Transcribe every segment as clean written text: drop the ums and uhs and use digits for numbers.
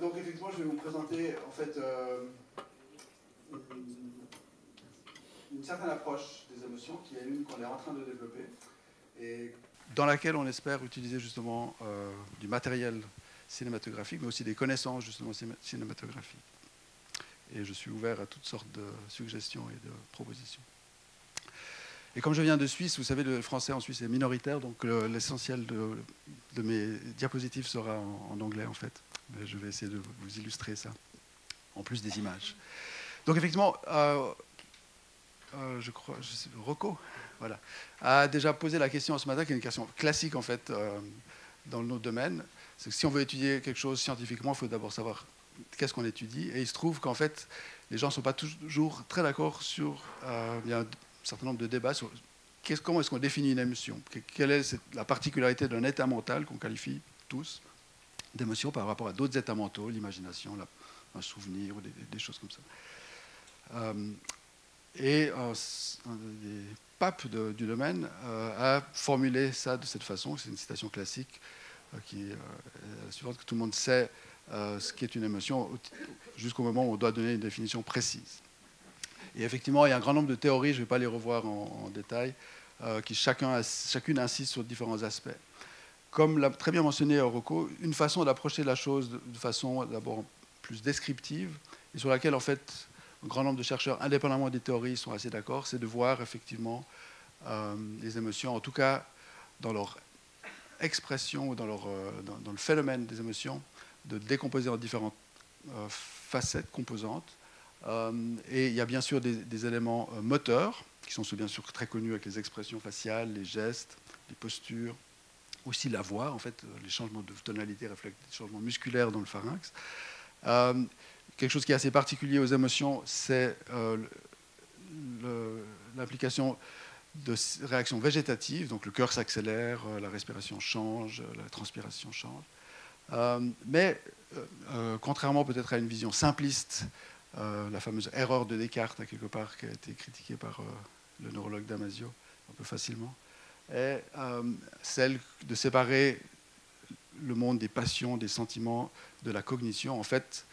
Donc effectivement, je vais vous présenter en fait une certaine approche des émotions qui est une qu'on est en train de développer et dans laquelle on espère utiliser justement du matériel cinématographique, mais aussi des connaissances justement cinématographiques. Et je suis ouvert à toutes sortes de suggestions et de propositions. Et comme je viens de Suisse, vous savez, le français en Suisse est minoritaire, donc l'essentiel de mes diapositives sera en anglais en fait. Mais je vais essayer de vous illustrer ça, en plus des images. Donc effectivement, je crois, Rocco, voilà, a déjà posé la question ce matin, qui est une question classique en fait dans notre domaine. C'est que si on veut étudier quelque chose scientifiquement, il faut d'abord savoir qu'est-ce qu'on étudie. Et il se trouve qu'en fait, les gens ne sont pas toujours très d'accord sur... il y a un certain nombre de débats sur comment est-ce qu'on définit une émotion. Quelle est la particularité d'un état mental qu'on qualifie tous d'émotion par rapport à d'autres états mentaux, l'imagination, un souvenir, ou des choses comme ça. Et un des papes du domaine a formulé ça de cette façon. C'est une citation classique qui est la suivante, que tout le monde sait ce qu'est une émotion jusqu'au moment où on doit donner une définition précise. Et effectivement, il y a un grand nombre de théories, je ne vais pas les revoir en détail, qui chacune insiste sur différents aspects. Comme l'a très bien mentionné Rocco, une façon d'approcher la chose de façon d'abord plus descriptive, et sur laquelle en fait un grand nombre de chercheurs, indépendamment des théories, sont assez d'accord, c'est de voir effectivement les émotions, en tout cas dans leur expression ou dans le phénomène des émotions, de décomposer en différentes facettes, composantes. Et il y a bien sûr des éléments moteurs, qui sont bien sûr très connus avec les expressions faciales, les gestes, les postures, aussi la voix, en fait, les changements de tonalité reflètent des changements musculaires dans le pharynx. Quelque chose qui est assez particulier aux émotions, c'est l'implication de réactions végétatives, donc le cœur s'accélère, la respiration change, la transpiration change. Mais contrairement peut-être à une vision simpliste, la fameuse erreur de Descartes, à quelque part, qui a été critiquée par le neurologue Damasio un peu facilement, est celle de séparer le monde des passions, des sentiments, de la cognition. En fait,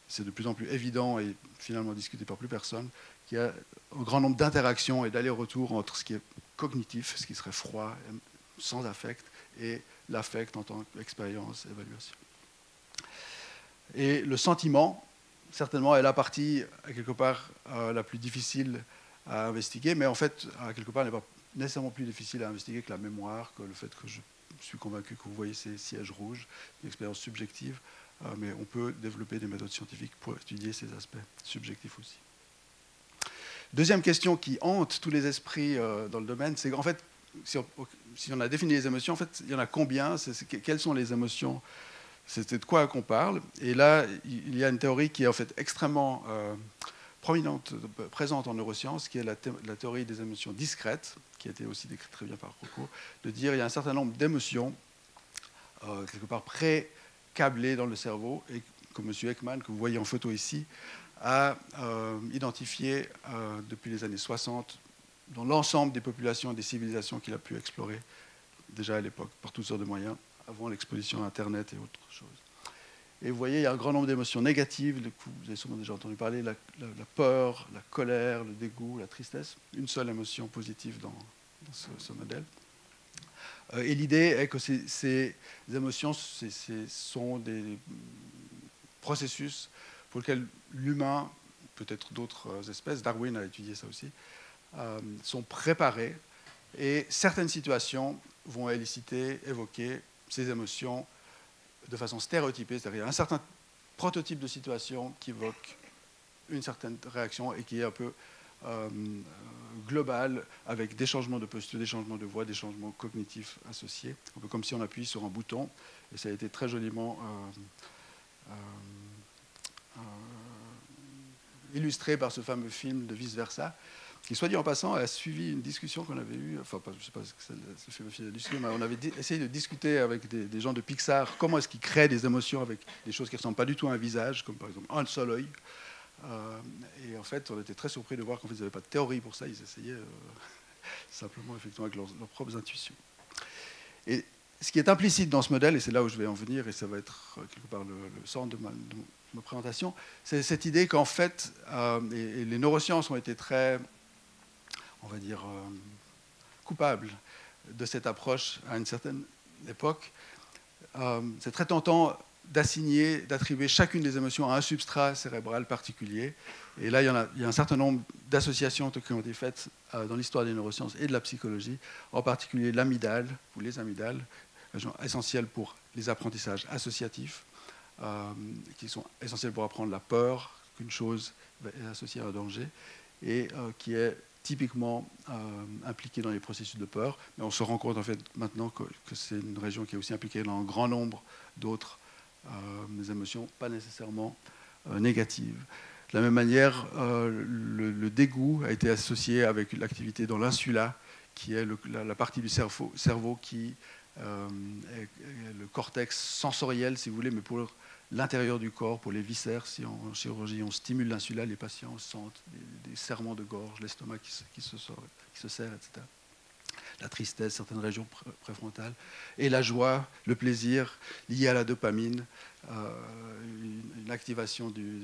c'est de plus en plus évident et finalement discuté par plus personne qu'il y a un grand nombre d'interactions et d'allers-retours entre ce qui est cognitif, ce qui serait froid, sans affect, et l'affect en tant qu'expérience, évaluation. Et le sentiment, certainement, est la partie, quelque part, la plus difficile à investiguer, mais en fait, quelque part, n'est pas nécessairement plus difficile à investiguer que la mémoire, que le fait que je suis convaincu que vous voyez ces sièges rouges, une expérience subjective, mais on peut développer des méthodes scientifiques pour étudier ces aspects subjectifs aussi. Deuxième question qui hante tous les esprits dans le domaine, c'est qu'en fait, si on a défini les émotions, en fait, il y en a combien? Quelles sont les émotions? C'est de quoi qu'on parle? Et là, il y a une théorie qui est en fait extrêmement prominente, présente en neurosciences, qui est la théorie des émotions discrètes, qui a été aussi décrite très bien par Rocco, de dire qu'il y a un certain nombre d'émotions, quelque part pré-câblées dans le cerveau, et comme M. Ekman, que vous voyez en photo ici, a identifié depuis les années 60 dans l'ensemble des populations et des civilisations qu'il a pu explorer déjà à l'époque, par toutes sortes de moyens, avant l'exposition à Internet et autres choses. Et vous voyez, il y a un grand nombre d'émotions négatives, vous avez sûrement déjà entendu parler, la peur, la colère, le dégoût, la tristesse, une seule émotion positive dans ce modèle. Et l'idée est que ces émotions sont des processus pour lesquels l'humain, peut-être d'autres espèces, Darwin a étudié ça aussi, sont préparés, et certaines situations vont évoquer ces émotions de façon stéréotypée, c'est-à-dire un certain prototype de situation qui évoque une certaine réaction et qui est un peu global, avec des changements de posture, des changements de voix, des changements cognitifs associés, un peu comme si on appuie sur un bouton, et ça a été très joliment illustré par ce fameux film de Vice Versa, qui, soit dit en passant, a suivi une discussion qu'on avait eue, enfin, je ne sais pas si c'est le film a discuté, mais on avait essayé de discuter avec des gens de Pixar, comment est-ce qu'ils créent des émotions avec des choses qui ne ressemblent pas du tout à un visage, comme par exemple un seul œil. Et en fait, on était très surpris de voir qu'en fait, ils n'avaient pas de théorie pour ça, ils essayaient simplement, effectivement, avec leurs propres intuitions. Et ce qui est implicite dans ce modèle, et c'est là où je vais en venir, et ça va être quelque part le centre de ma présentation, c'est cette idée qu'en fait, et les neurosciences ont été très, on va dire, coupables de cette approche à une certaine époque. C'est très tentant d'attribuer chacune des émotions à un substrat cérébral particulier. Et là, il y a un certain nombre d'associations qui ont été faites dans l'histoire des neurosciences et de la psychologie, en particulier l'amygdale, ou les amygdales, essentielles pour les apprentissages associatifs, qui sont essentiels pour apprendre la peur, qu'une chose est associée à un danger, et qui est typiquement impliquée dans les processus de peur. Mais on se rend compte en fait maintenant que c'est une région qui est aussi impliquée dans un grand nombre d'autres émotions, pas nécessairement négatives. De la même manière, le dégoût a été associé avec l'activité dans l'insula, qui est la partie du cerveau qui est le cortex sensoriel, si vous voulez, mais pour l'intérieur du corps, pour les viscères. Si en chirurgie on stimule l'insula, les patients sentent des serrements de gorge, l'estomac qui se serre, etc. La tristesse, certaines régions préfrontales, et la joie, le plaisir lié à la dopamine, une activation de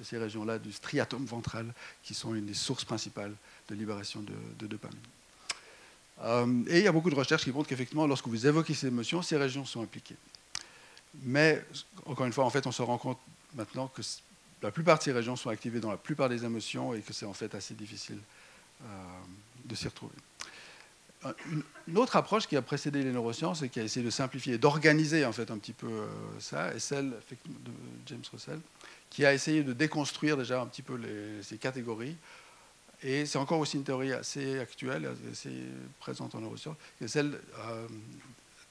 ces régions-là, du striatum ventral, qui sont une des sources principales de libération de dopamine. Et il y a beaucoup de recherches qui montrent qu'effectivement, lorsque vous évoquez ces émotions, ces régions sont impliquées. Mais, encore une fois, en fait, on se rend compte maintenant que la plupart de ces régions sont activées dans la plupart des émotions et que c'est en fait assez difficile de s'y retrouver. Une autre approche qui a précédé les neurosciences et qui a essayé de simplifier, d'organiser en fait un petit peu ça, est celle de James Russell, qui a essayé de déconstruire déjà un petit peu ces catégories. Et c'est encore aussi une théorie assez actuelle, assez présente en neurosciences, qui est celle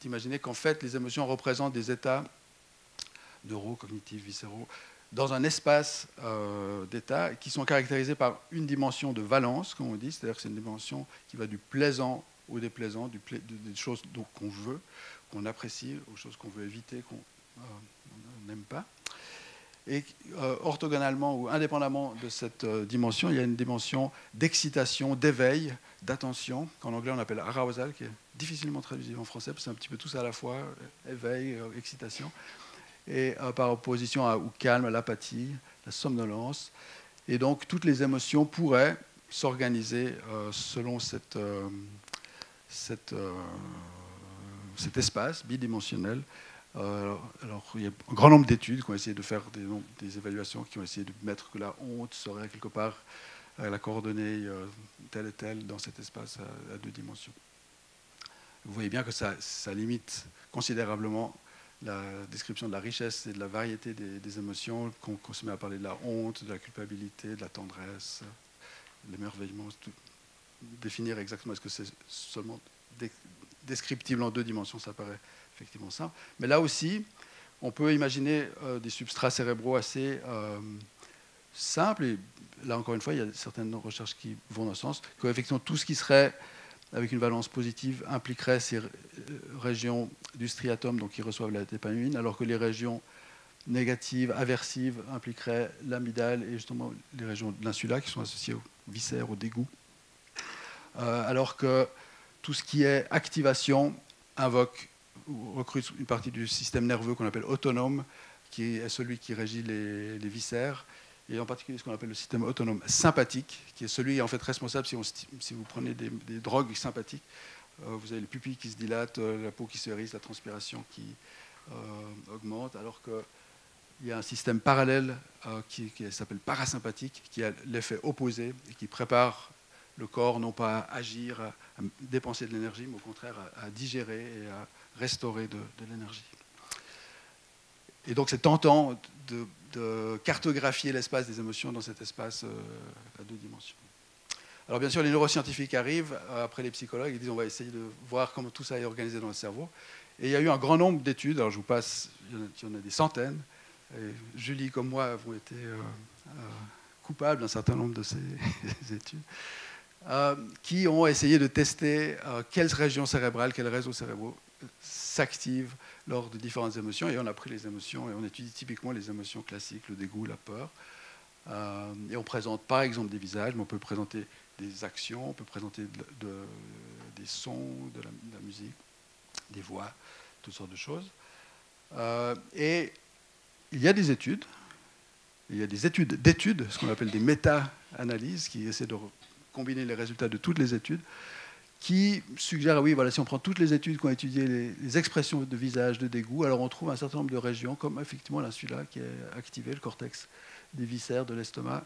d'imaginer qu'en fait les émotions représentent des états neurocognitifs, viscéraux, dans un espace d'états qui sont caractérisés par une dimension de valence, comme on dit, c'est-à-dire que c'est une dimension qui va du plaisant au déplaisant, des choses qu'on veut, qu'on apprécie, aux choses qu'on veut éviter, qu'on n'aime pas. Et orthogonalement ou indépendamment de cette dimension, il y a une dimension d'excitation, d'éveil, d'attention, qu'en anglais on appelle arousal, qui est difficilement traduisible en français, parce que c'est un petit peu tout ça à la fois, éveil, excitation, et par opposition au calme, à l'apathie, la somnolence. Et donc toutes les émotions pourraient s'organiser selon cet espace bidimensionnel. Alors, il y a un grand nombre d'études qui ont essayé de faire des évaluations, qui ont essayé de mettre que la honte serait quelque part la coordonnée telle et telle dans cet espace à deux dimensions. Vous voyez bien que ça limite considérablement la description de la richesse et de la variété des émotions, qu'on se met à parler de la honte, de la culpabilité, de la tendresse, de l'émerveillement. Définir exactement est-ce que c'est seulement descriptible en deux dimensions, ça paraît effectivement simple. Mais là aussi, on peut imaginer des substrats cérébraux assez simples. Et là, encore une fois, il y a certaines recherches qui vont dans ce sens, qu'effectivement, tout ce qui serait avec une valence positive impliquerait ces régions du striatum, donc qui reçoivent la dopamine, alors que les régions négatives, aversives, impliqueraient l'amygdale et justement les régions de l'insula qui sont associées aux viscères, au dégoût. Alors que tout ce qui est activation invoque ou recrute une partie du système nerveux qu'on appelle autonome, qui est celui qui régit les viscères, et en particulier ce qu'on appelle le système autonome sympathique, qui est celui en fait responsable si vous prenez des drogues sympathiques. Vous avez les pupilles qui se dilatent, la peau qui se hérisse, la transpiration qui augmente, alors qu'il y a un système parallèle qui s'appelle parasympathique, qui a l'effet opposé et qui prépare le corps non pas à agir, à dépenser de l'énergie, mais au contraire à digérer et à restaurer de l'énergie. Et donc c'est tentant de cartographier l'espace des émotions dans cet espace à deux dimensions. Alors bien sûr, les neuroscientifiques arrivent, après les psychologues, ils disent on va essayer de voir comment tout ça est organisé dans le cerveau. Et il y a eu un grand nombre d'études, alors je vous passe, il y en a des centaines, et Julie comme moi avons été coupables d'un certain nombre de ces études, qui ont essayé de tester quelles régions cérébrales, quels réseaux cérébraux s'activent lors de différentes émotions. Et on a pris les émotions et on étudie typiquement les émotions classiques, le dégoût, la peur. Et on présente par exemple des visages, mais on peut présenter des actions, on peut présenter des sons, de la musique. des voix, toutes sortes de choses. Et il y a des études, il y a des études d'études, ce qu'on appelle des méta-analyses, qui essaient de combiner les résultats de toutes les études, qui suggèrent, oui, voilà, si on prend toutes les études qui ont étudié les expressions de visage, de dégoût, alors on trouve un certain nombre de régions, comme effectivement l'insula qui est activé, le cortex des viscères, de l'estomac,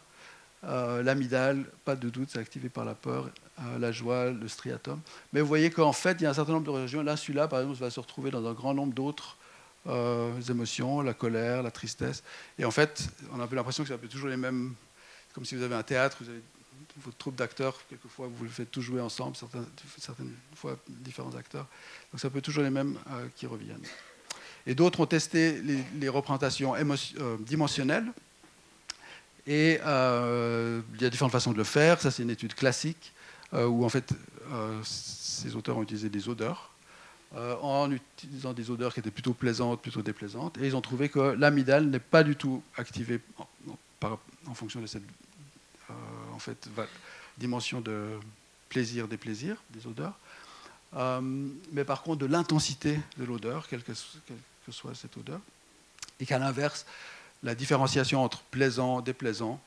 l'amygdale, pas de doute, c'est activé par la peur, la joie, le striatum. Mais vous voyez qu'en fait, il y a un certain nombre de régions. L'insula, par exemple, va se retrouver dans un grand nombre d'autres émotions, la colère, la tristesse. Et en fait, on a un peu l'impression que c'est un peu toujours les mêmes, comme si vous avez un théâtre, vous avez votre troupe d'acteurs, quelquefois vous les faites tous jouer ensemble, certaines fois différents acteurs. Donc c'est un peu toujours les mêmes qui reviennent. Et d'autres ont testé les représentations dimensionnelles. Et il y a différentes façons de le faire. Ça, c'est une étude classique où en fait ces auteurs ont utilisé des odeurs en utilisant des odeurs qui étaient plutôt plaisantes, plutôt déplaisantes. Et ils ont trouvé que l'amygdale n'est pas du tout activée en fonction de cette en fait, dimension de plaisir, déplaisir, des odeurs. Mais par contre, de l'intensité de l'odeur, quelle que soit cette odeur. Et qu'à l'inverse, la différenciation entre plaisant et déplaisant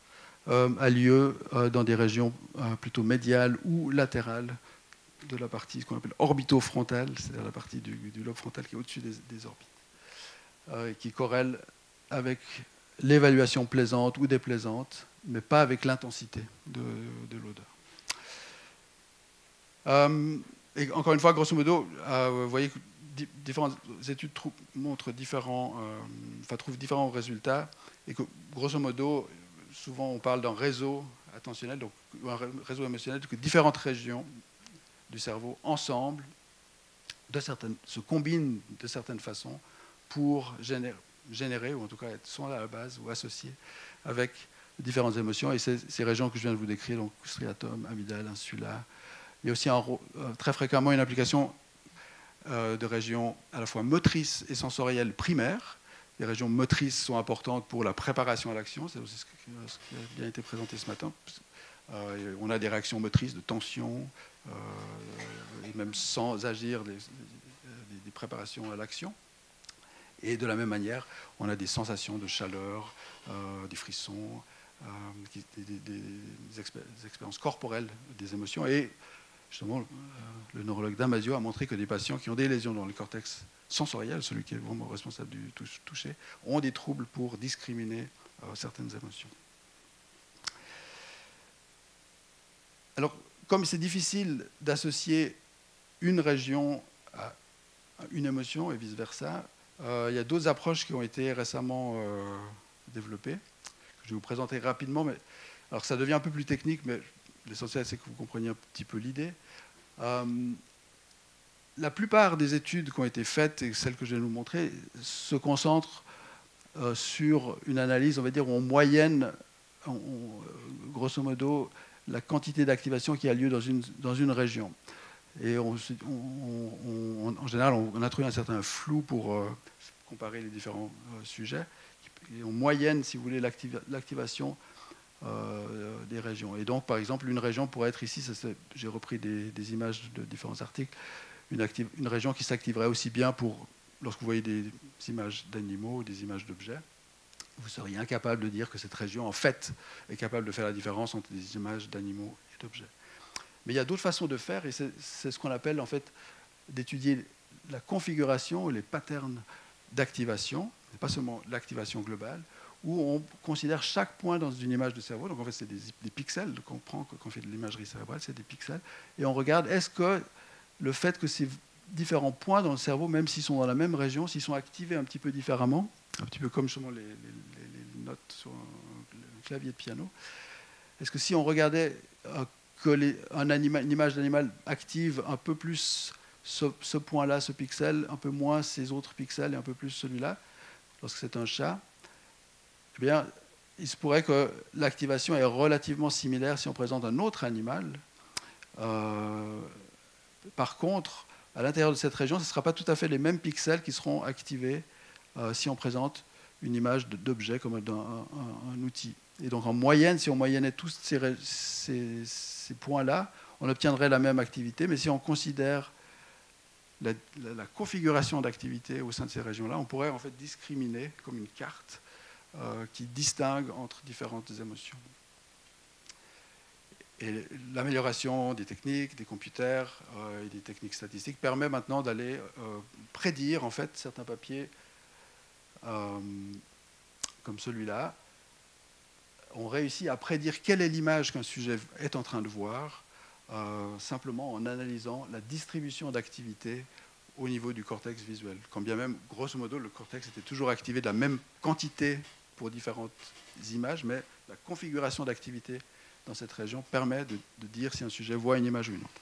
a lieu dans des régions plutôt médiales ou latérales de la partie qu'on appelle orbitofrontale, c'est-à-dire la partie du lobe frontal qui est au-dessus des orbites, et qui corrèle avec l'évaluation plaisante ou déplaisante, mais pas avec l'intensité de l'odeur. Et encore une fois, grosso modo, vous voyez que différentes études montrent trouvent différents résultats, et que grosso modo, souvent on parle d'un réseau attentionnel, donc un réseau émotionnel, que différentes régions du cerveau ensemble se combinent de certaines façons pour générer, ou en tout cas sont à la base ou associés avec différentes émotions. Et ces régions que je viens de vous décrire, donc striatum, amygdale, insula. Il y a aussi très fréquemment une application de régions à la fois motrices et sensorielles primaires. Les régions motrices sont importantes pour la préparation à l'action, c'est aussi ce qui a bien été présenté ce matin. On a des réactions motrices de tension, et même sans agir, des préparations à l'action. Et de la même manière, on a des sensations de chaleur, des frissons, des expériences corporelles des émotions. Et justement, le neurologue Damasio a montré que des patients qui ont des lésions dans le cortex sensoriel, celui qui est vraiment responsable du toucher, ont des troubles pour discriminer certaines émotions. Alors, comme c'est difficile d'associer une région à une émotion et vice-versa, il y a d'autres approches qui ont été récemment développées, que je vais vous présenter rapidement. Mais, alors, ça devient un peu plus technique, mais l'essentiel, c'est que vous compreniez un petit peu l'idée. La plupart des études qui ont été faites, et celles que je vais vous montrer, se concentrent sur une analyse, on va dire, où en moyenne, grosso modo, la quantité d'activation qui a lieu dans une région. Et en général, on a trouvé un certain flou pour comparer les différents sujets. Et en moyenne, si vous voulez, l'activation des régions. Et donc, par exemple, une région pourrait être ici, j'ai repris des images de différents articles, une région qui s'activerait aussi bien lorsque vous voyez des images d'animaux, des images d'objets. Vous seriez incapable de dire que cette région, en fait, est capable de faire la différence entre des images d'animaux et d'objets. Mais il y a d'autres façons de faire, et c'est ce qu'on appelle, en fait, d'étudier la configuration, les patterns d'activation, et pas seulement l'activation globale, où on considère chaque point dans une image de cerveau. Donc, en fait, c'est des pixels qu'on prend quand on fait de l'imagerie cérébrale, c'est des pixels. Et on regarde, est-ce que le fait que ces différents points dans le cerveau, même s'ils sont dans la même région, s'ils sont activés un petit peu différemment, un petit peu comme justement les notes sur un clavier de piano. Est-ce que si on regardait que une image d'animal active un peu plus ce point-là, ce pixel, un peu moins ces autres pixels et un peu plus celui-là, lorsque c'est un chat, eh bien, il se pourrait que l'activation est relativement similaire si on présente un autre animal. Par contre, à l'intérieur de cette région, ce ne sera pas tout à fait les mêmes pixels qui seront activés si on présente une image d'objet comme un outil. Et donc en moyenne, si on moyennait tous ces points-là, on obtiendrait la même activité. Mais si on considère la configuration d'activité au sein de ces régions-là, on pourrait en fait discriminer comme une carte qui distingue entre différentes émotions. Et l'amélioration des techniques, des computers et des techniques statistiques permet maintenant d'aller prédire, en fait, certains papiers comme celui-là ont réussi à prédire quelle est l'image qu'un sujet est en train de voir, simplement en analysant la distribution d'activité au niveau du cortex visuel. Quand bien même, grosso modo, le cortex était toujours activé de la même quantité pour différentes images, mais la configuration d'activité dans cette région permet de dire si un sujet voit une image ou une autre.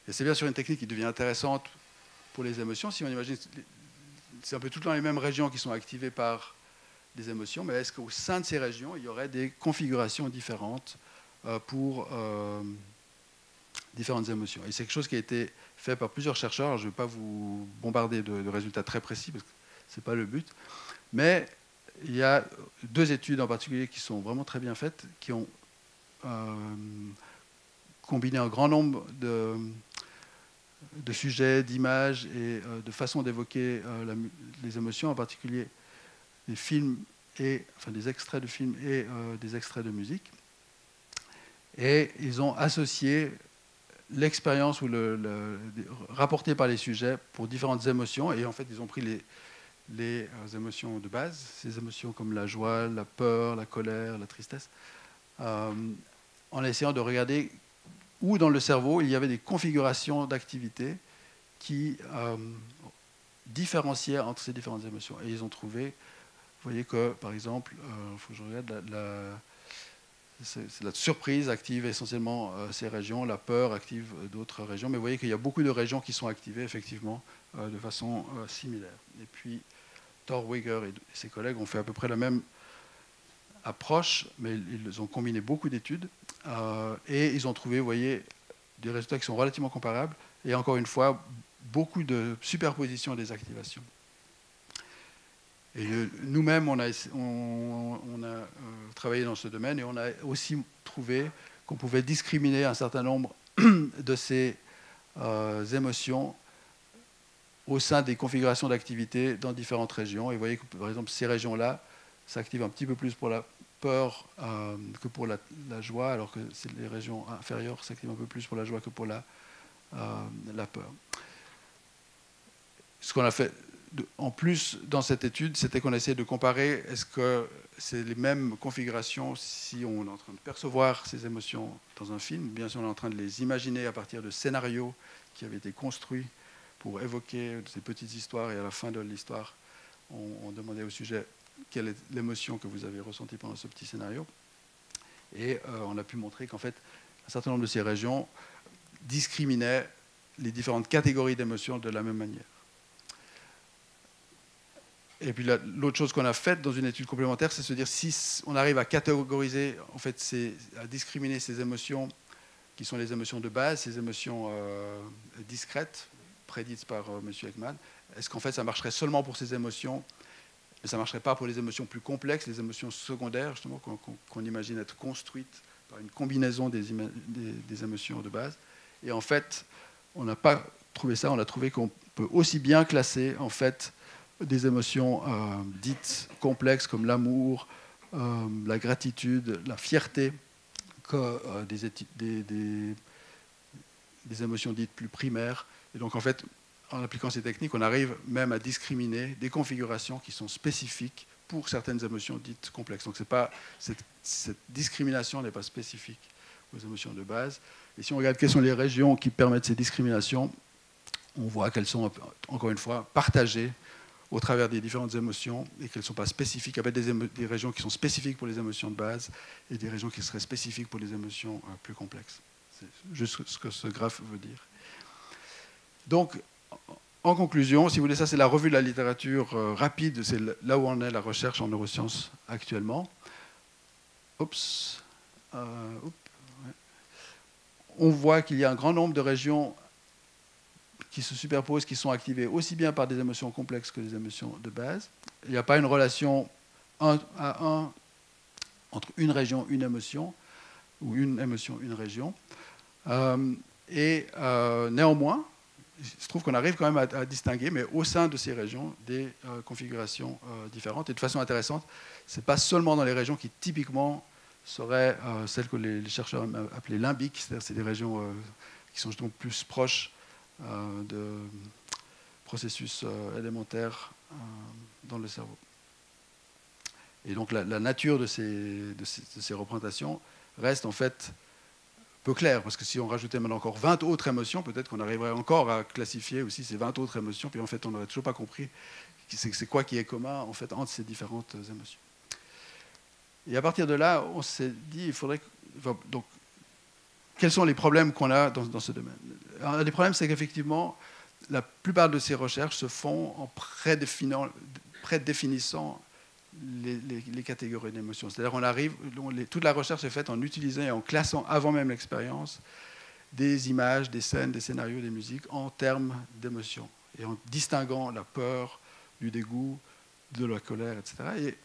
Et c'est bien sûr une technique qui devient intéressante pour les émotions. Si on imagine, c'est un peu tout le temps les mêmes régions qui sont activées par des émotions, mais est-ce qu'au sein de ces régions, il y aurait des configurations différentes pour différentes émotions? Et c'est quelque chose qui a été fait par plusieurs chercheurs. Je ne vais pas vous bombarder de résultats très précis, parce que ce n'est pas le but. Mais il y a 2 études en particulier qui sont vraiment très bien faites, qui ont combiné un grand nombre de sujets, d'images et de façons d'évoquer les émotions, en particulier des films enfin des extraits de films et des extraits de musique. Et ils ont associé l'expérience rapportée par les sujets pour différentes émotions. Et en fait, ils ont pris les émotions de base, ces émotions comme la joie, la peur, la colère, la tristesse, en essayant de regarder où dans le cerveau il y avait des configurations d'activité qui différenciaient entre ces différentes émotions. Et ils ont trouvé, vous voyez que, par exemple, il faut que je regarde, la surprise active essentiellement ces régions, la peur active d'autres régions, mais vous voyez qu'il y a beaucoup de régions qui sont activées effectivement de façon similaire. Et puis, Torweger et ses collègues ont fait à peu près la même approche, mais ils ont combiné beaucoup d'études et ils ont trouvé, vous voyez, des résultats qui sont relativement comparables et encore une fois, beaucoup de superposition des activations. Et nous-mêmes, on a travaillé dans ce domaine et on a aussi trouvé qu'on pouvait discriminer un certain nombre de ces émotions au sein des configurations d'activité dans différentes régions. Et vous voyez que, par exemple, ces régions-là s'activent un petit peu plus pour la peur que pour la joie, alors que les régions inférieures s'activent un peu plus pour la joie que pour la peur. Ce qu'on a fait en plus dans cette étude, c'était qu'on a essayé de comparer est-ce que c'est les mêmes configurations si on est en train de percevoir ces émotions dans un film, ou bien si on est en train de les imaginer à partir de scénarios qui avaient été construits pour évoquer ces petites histoires, et à la fin de l'histoire, on demandait au sujet quelle est l'émotion que vous avez ressentie pendant ce petit scénario. Et on a pu montrer qu'en fait, un certain nombre de ces régions discriminaient les différentes catégories d'émotions de la même manière. Et puis l'autre chose qu'on a faite dans une étude complémentaire, c'est se dire si on arrive à catégoriser, en fait, à discriminer ces émotions qui sont les émotions de base, ces émotions discrètes, prédites par M. Ekman, est-ce qu'en fait ça marcherait seulement pour ces émotions, mais ça ne marcherait pas pour les émotions plus complexes, les émotions secondaires, justement, qu'on imagine être construites par une combinaison des émotions de base. Et en fait, on n'a pas trouvé ça, on a trouvé qu'on peut aussi bien classer, en fait, des émotions dites complexes comme l'amour, la gratitude, la fierté, que des émotions dites plus primaires. Et donc, en fait, en appliquant ces techniques, on arrive même à discriminer des configurations qui sont spécifiques pour certaines émotions dites complexes. Donc, cette discrimination n'est pas spécifique aux émotions de base. Et si on regarde quelles sont les régions qui permettent ces discriminations, on voit qu'elles sont, encore une fois, partagées au travers des différentes émotions et qu'elles ne sont pas spécifiques. Il y a des régions qui sont spécifiques pour les émotions de base et des régions qui seraient spécifiques pour les émotions plus complexes. C'est juste ce que ce graphe veut dire. Donc, en conclusion, si vous voulez, ça c'est la revue de la littérature rapide, c'est là où en est la recherche en neurosciences actuellement. On voit qu'il y a un grand nombre de régions qui se superposent, qui sont activées aussi bien par des émotions complexes que des émotions de base. Il n'y a pas une relation 1 à 1 entre une région, une émotion, ou une émotion, une région. Néanmoins, il se trouve qu'on arrive quand même à distinguer, mais au sein de ces régions, des configurations différentes. Et de façon intéressante, ce n'est pas seulement dans les régions qui typiquement seraient celles que les chercheurs appelaient limbiques, c'est-à-dire c'est des régions qui sont justement plus proches de processus élémentaires dans le cerveau. Et donc la nature de ces représentations reste en fait peu claire, parce que si on rajoutait maintenant encore 20 autres émotions, peut-être qu'on arriverait encore à classifier aussi ces 20 autres émotions, puis en fait on n'aurait toujours pas compris c'est quoi qui est commun en fait entre ces différentes émotions. Et à partir de là, on s'est dit, il faudrait... Donc, quels sont les problèmes qu'on a dans ce domaine? Alors, les problèmes, c'est qu'effectivement, la plupart de ces recherches se font en prédéfinissant les catégories d'émotions. C'est-à-dire on arrive, toute la recherche est faite en utilisant et en classant avant même l'expérience des images, des scènes, des scénarios, des musiques en termes d'émotions et en distinguant la peur, du dégoût, de la colère, etc. Et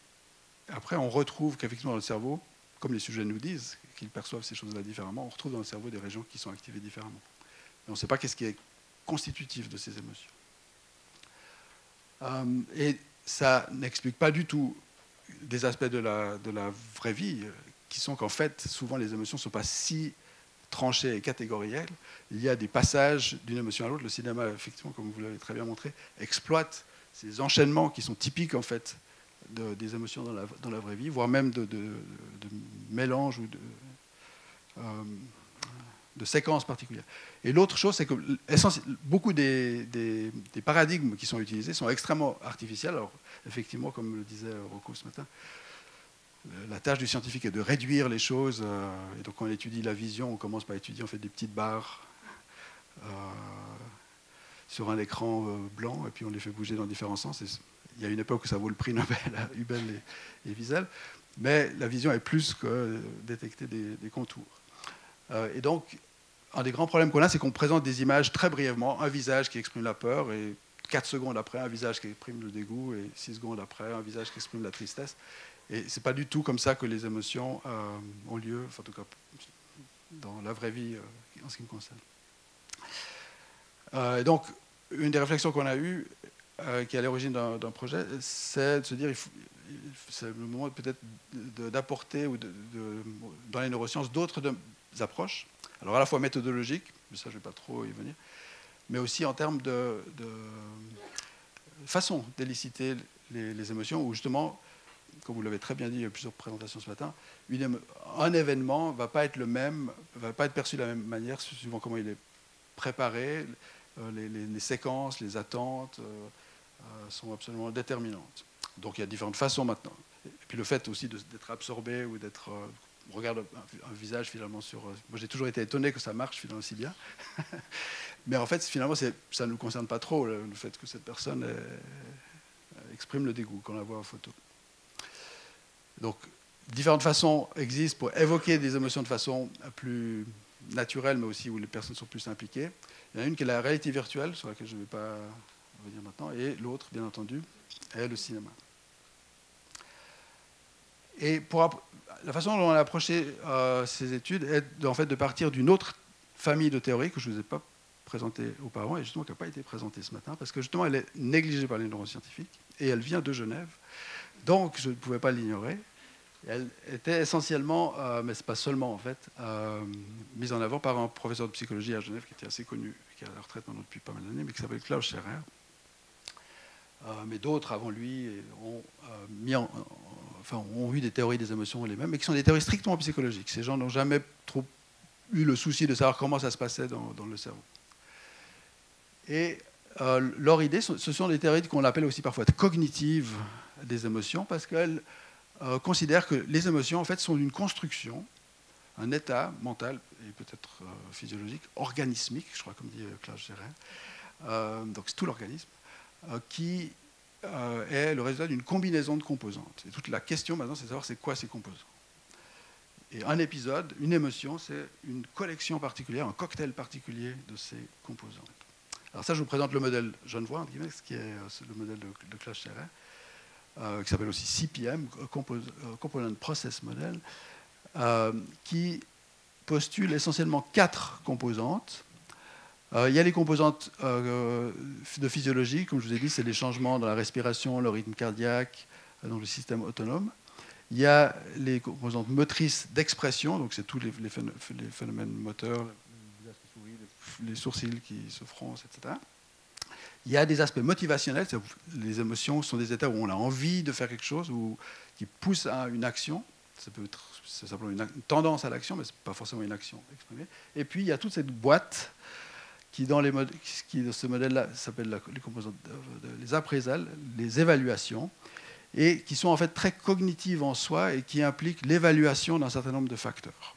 après, on retrouve qu'effectivement dans le cerveau, comme les sujets nous disent qu'ils perçoivent ces choses-là différemment, on retrouve dans le cerveau des régions qui sont activées différemment. Et on ne sait pas qu'est-ce qui est constitutif de ces émotions. Et ça n'explique pas du tout des aspects de la vraie vie, qui sont qu'en fait, souvent les émotions ne sont pas si tranchées et catégorielles. Il y a des passages d'une émotion à l'autre. Le cinéma, effectivement, comme vous l'avez très bien montré, exploite ces enchaînements qui sont typiques en fait des émotions dans la vraie vie, voire même de mélange ou de séquences particulières. Et l'autre chose, c'est que beaucoup des paradigmes qui sont utilisés sont extrêmement artificiels. Alors, effectivement, comme le disait Rocco ce matin, la tâche du scientifique est de réduire les choses. Et donc, quand on étudie la vision, on commence par étudier, on fait des petites barres sur un écran blanc, et puis on les fait bouger dans différents sens. Et il y a une époque où ça vaut le prix Nobel à Hubel et Wiesel. Mais la vision est plus que détecter des contours. Et donc, un des grands problèmes qu'on a, c'est qu'on présente des images très brièvement, un visage qui exprime la peur, et 4 secondes après, un visage qui exprime le dégoût, et 6 secondes après, un visage qui exprime la tristesse. Et ce n'est pas du tout comme ça que les émotions ont lieu, enfin, en tout cas dans la vraie vie en ce qui me concerne. Et donc, une des réflexions qu'on a eues, qui est à l'origine d'un projet, c'est de se dire c'est le moment peut-être d'apporter dans les neurosciences d'autres approches, alors à la fois méthodologiques, mais ça je ne vais pas trop y venir, mais aussi en termes de façon d'éliciter les émotions, où justement, comme vous l'avez très bien dit, il y a plusieurs présentations ce matin, un événement ne va pas être le même, va pas être perçu de la même manière, suivant comment il est préparé, les séquences, les attentes sont absolument déterminantes. Donc il y a différentes façons maintenant. Et puis le fait aussi d'être absorbé ou d'être... on regarde un visage finalement sur... Moi j'ai toujours été étonné que ça marche finalement aussi bien. Mais en fait finalement ça ne nous concerne pas trop, le fait que cette personne exprime le dégoût quand on la voit en photo. Donc différentes façons existent pour évoquer des émotions de façon plus naturelle, mais aussi où les personnes sont plus impliquées. Il y en a une qui est la réalité virtuelle, sur laquelle je ne vais pas revenir maintenant, et l'autre, bien entendu, est le cinéma. Et la façon dont on a approché ces études est en fait de partir d'une autre famille de théories que je ne vous ai pas présentée auparavant, et justement qui n'a pas été présentée ce matin, parce que justement elle est négligée par les neuroscientifiques, et elle vient de Genève, donc je ne pouvais pas l'ignorer. Elle était essentiellement, mais ce n'est pas seulement en fait, mise en avant par un professeur de psychologie à Genève qui était assez connu, qui est à la retraite maintenant depuis pas mal d'années, mais qui s'appelle Klaus Scherrer. Mais d'autres avant lui ont eu des théories des émotions les mêmes, mais qui sont des théories strictement psychologiques. Ces gens n'ont jamais trop eu le souci de savoir comment ça se passait dans le cerveau. Et leur idée, ce sont des théories qu'on appelle aussi parfois cognitives des émotions, parce qu'elles considèrent que les émotions en fait sont une construction, un état mental et peut-être physiologique, organismique, je crois comme dit Klaus Scherrer, donc c'est tout l'organisme, qui est le résultat d'une combinaison de composantes. Et toute la question maintenant, c'est de savoir c'est quoi ces composants. Et un épisode, une émotion, c'est une collection particulière, un cocktail particulier de ces composantes. Alors ça, je vous présente le modèle Genevois, ce qui est le modèle de Klaus Scherrer, qui s'appelle aussi CPM, Component Process Model, qui postule essentiellement 4 composantes Il y a les composantes de physiologie, comme je vous ai dit, c'est les changements dans la respiration, le rythme cardiaque, donc le système autonome. Il y a les composantes motrices d'expression, donc c'est tous les phénomènes moteurs, les sourcils qui se froncent, etc. Il y a des aspects motivationnels, les émotions sont des états où on a envie de faire quelque chose, ou qui poussent à une action. Ça peut être simplement une tendance à l'action, mais ce n'est pas forcément une action exprimée. Et puis il y a toute cette boîte qui, dans ce modèle-là, s'appelle les composantes, les appraisals, les évaluations, et qui sont en fait très cognitives en soi et qui impliquent l'évaluation d'un certain nombre de facteurs.